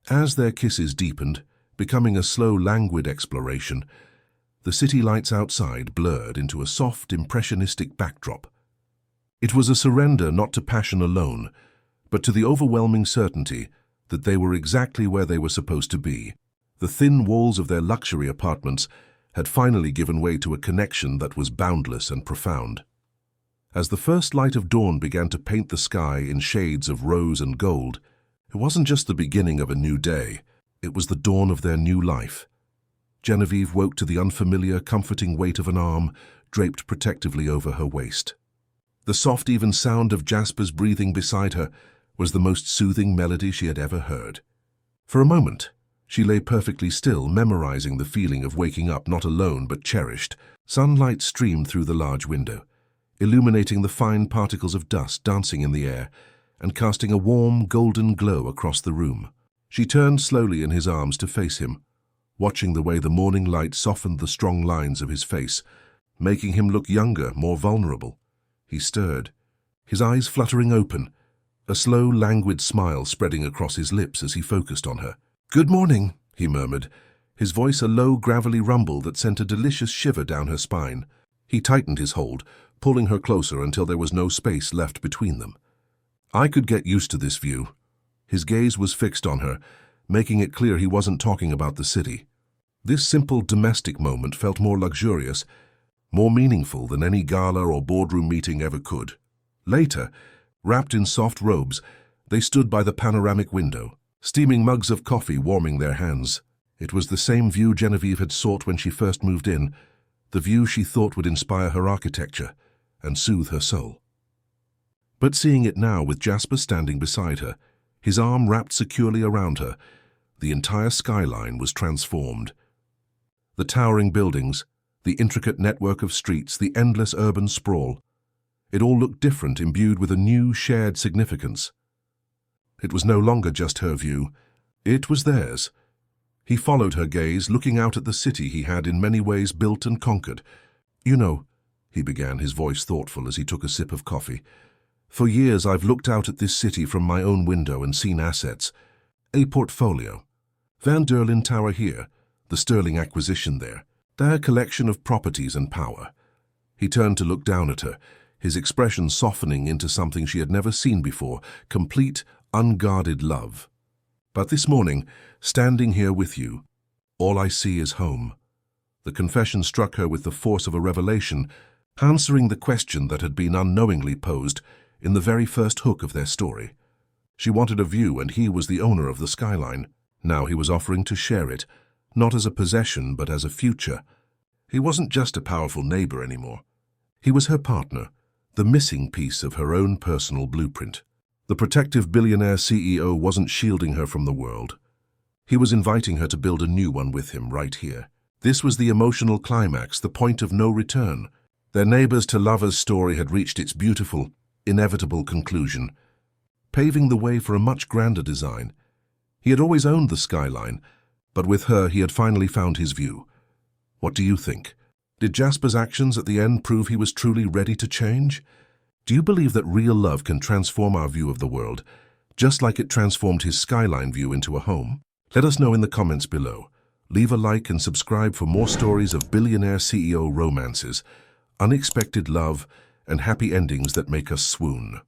As their kisses deepened, becoming a slow, languid exploration, the city lights outside blurred into a soft, impressionistic backdrop. It was a surrender not to passion alone, but to the overwhelming certainty that they were exactly where they were supposed to be. The thin walls of their luxury apartments had finally given way to a connection that was boundless and profound. As the first light of dawn began to paint the sky in shades of rose and gold, it wasn't just the beginning of a new day, it was the dawn of their new life. Genevieve woke to the unfamiliar, comforting weight of an arm draped protectively over her waist. The soft, even sound of Jasper's breathing beside her was the most soothing melody she had ever heard. For a moment, she lay perfectly still, memorizing the feeling of waking up not alone but cherished. Sunlight streamed through the large window, illuminating the fine particles of dust dancing in the air and casting a warm, golden glow across the room. She turned slowly in his arms to face him, watching the way the morning light softened the strong lines of his face, making him look younger, more vulnerable. He stirred, his eyes fluttering open, a slow, languid smile spreading across his lips as he focused on her. "Good morning," he murmured, his voice a low, gravelly rumble that sent a delicious shiver down her spine. He tightened his hold, pulling her closer until there was no space left between them. I could get used to this view. His gaze was fixed on her, making it clear he wasn't talking about the city. This simple domestic moment felt more luxurious, more meaningful than any gala or boardroom meeting ever could. Later, wrapped in soft robes, they stood by the panoramic window, steaming mugs of coffee warming their hands. It was the same view Genevieve had sought when she first moved in, the view she thought would inspire her architecture and soothe her soul. But seeing it now with Jasper standing beside her, his arm wrapped securely around her, the entire skyline was transformed. The towering buildings, the intricate network of streets, the endless urban sprawl, it all looked different, imbued with a new, shared significance. It was no longer just her view, it was theirs. He followed her gaze, looking out at the city he had in many ways built and conquered. "You know," he began, his voice thoughtful as he took a sip of coffee, "for years I've looked out at this city from my own window and seen assets. A portfolio. Van der Linde Tower here, the Sterling acquisition there, their collection of properties and power." He turned to look down at her, his expression softening into something she had never seen before, complete, unguarded love. "But this morning, standing here with you, all I see is home." The confession struck her with the force of a revelation, answering the question that had been unknowingly posed in the very first hook of their story. She wanted a view, and he was the owner of the skyline. Now he was offering to share it, not as a possession but as a future. He wasn't just a powerful neighbor anymore. He was her partner, the missing piece of her own personal blueprint. The protective billionaire CEO wasn't shielding her from the world. He was inviting her to build a new one with him right here. This was the emotional climax, the point of no return. Their neighbors to lovers story had reached its beautiful, inevitable conclusion, paving the way for a much grander design. He had always owned the skyline, but with her he had finally found his view. What do you think? Did Jasper's actions at the end prove he was truly ready to change? Do you believe that real love can transform our view of the world, just like it transformed his skyline view into a home? Let us know in the comments below. Leave a like and subscribe for more stories of billionaire CEO romances, unexpected love, and happy endings that make us swoon.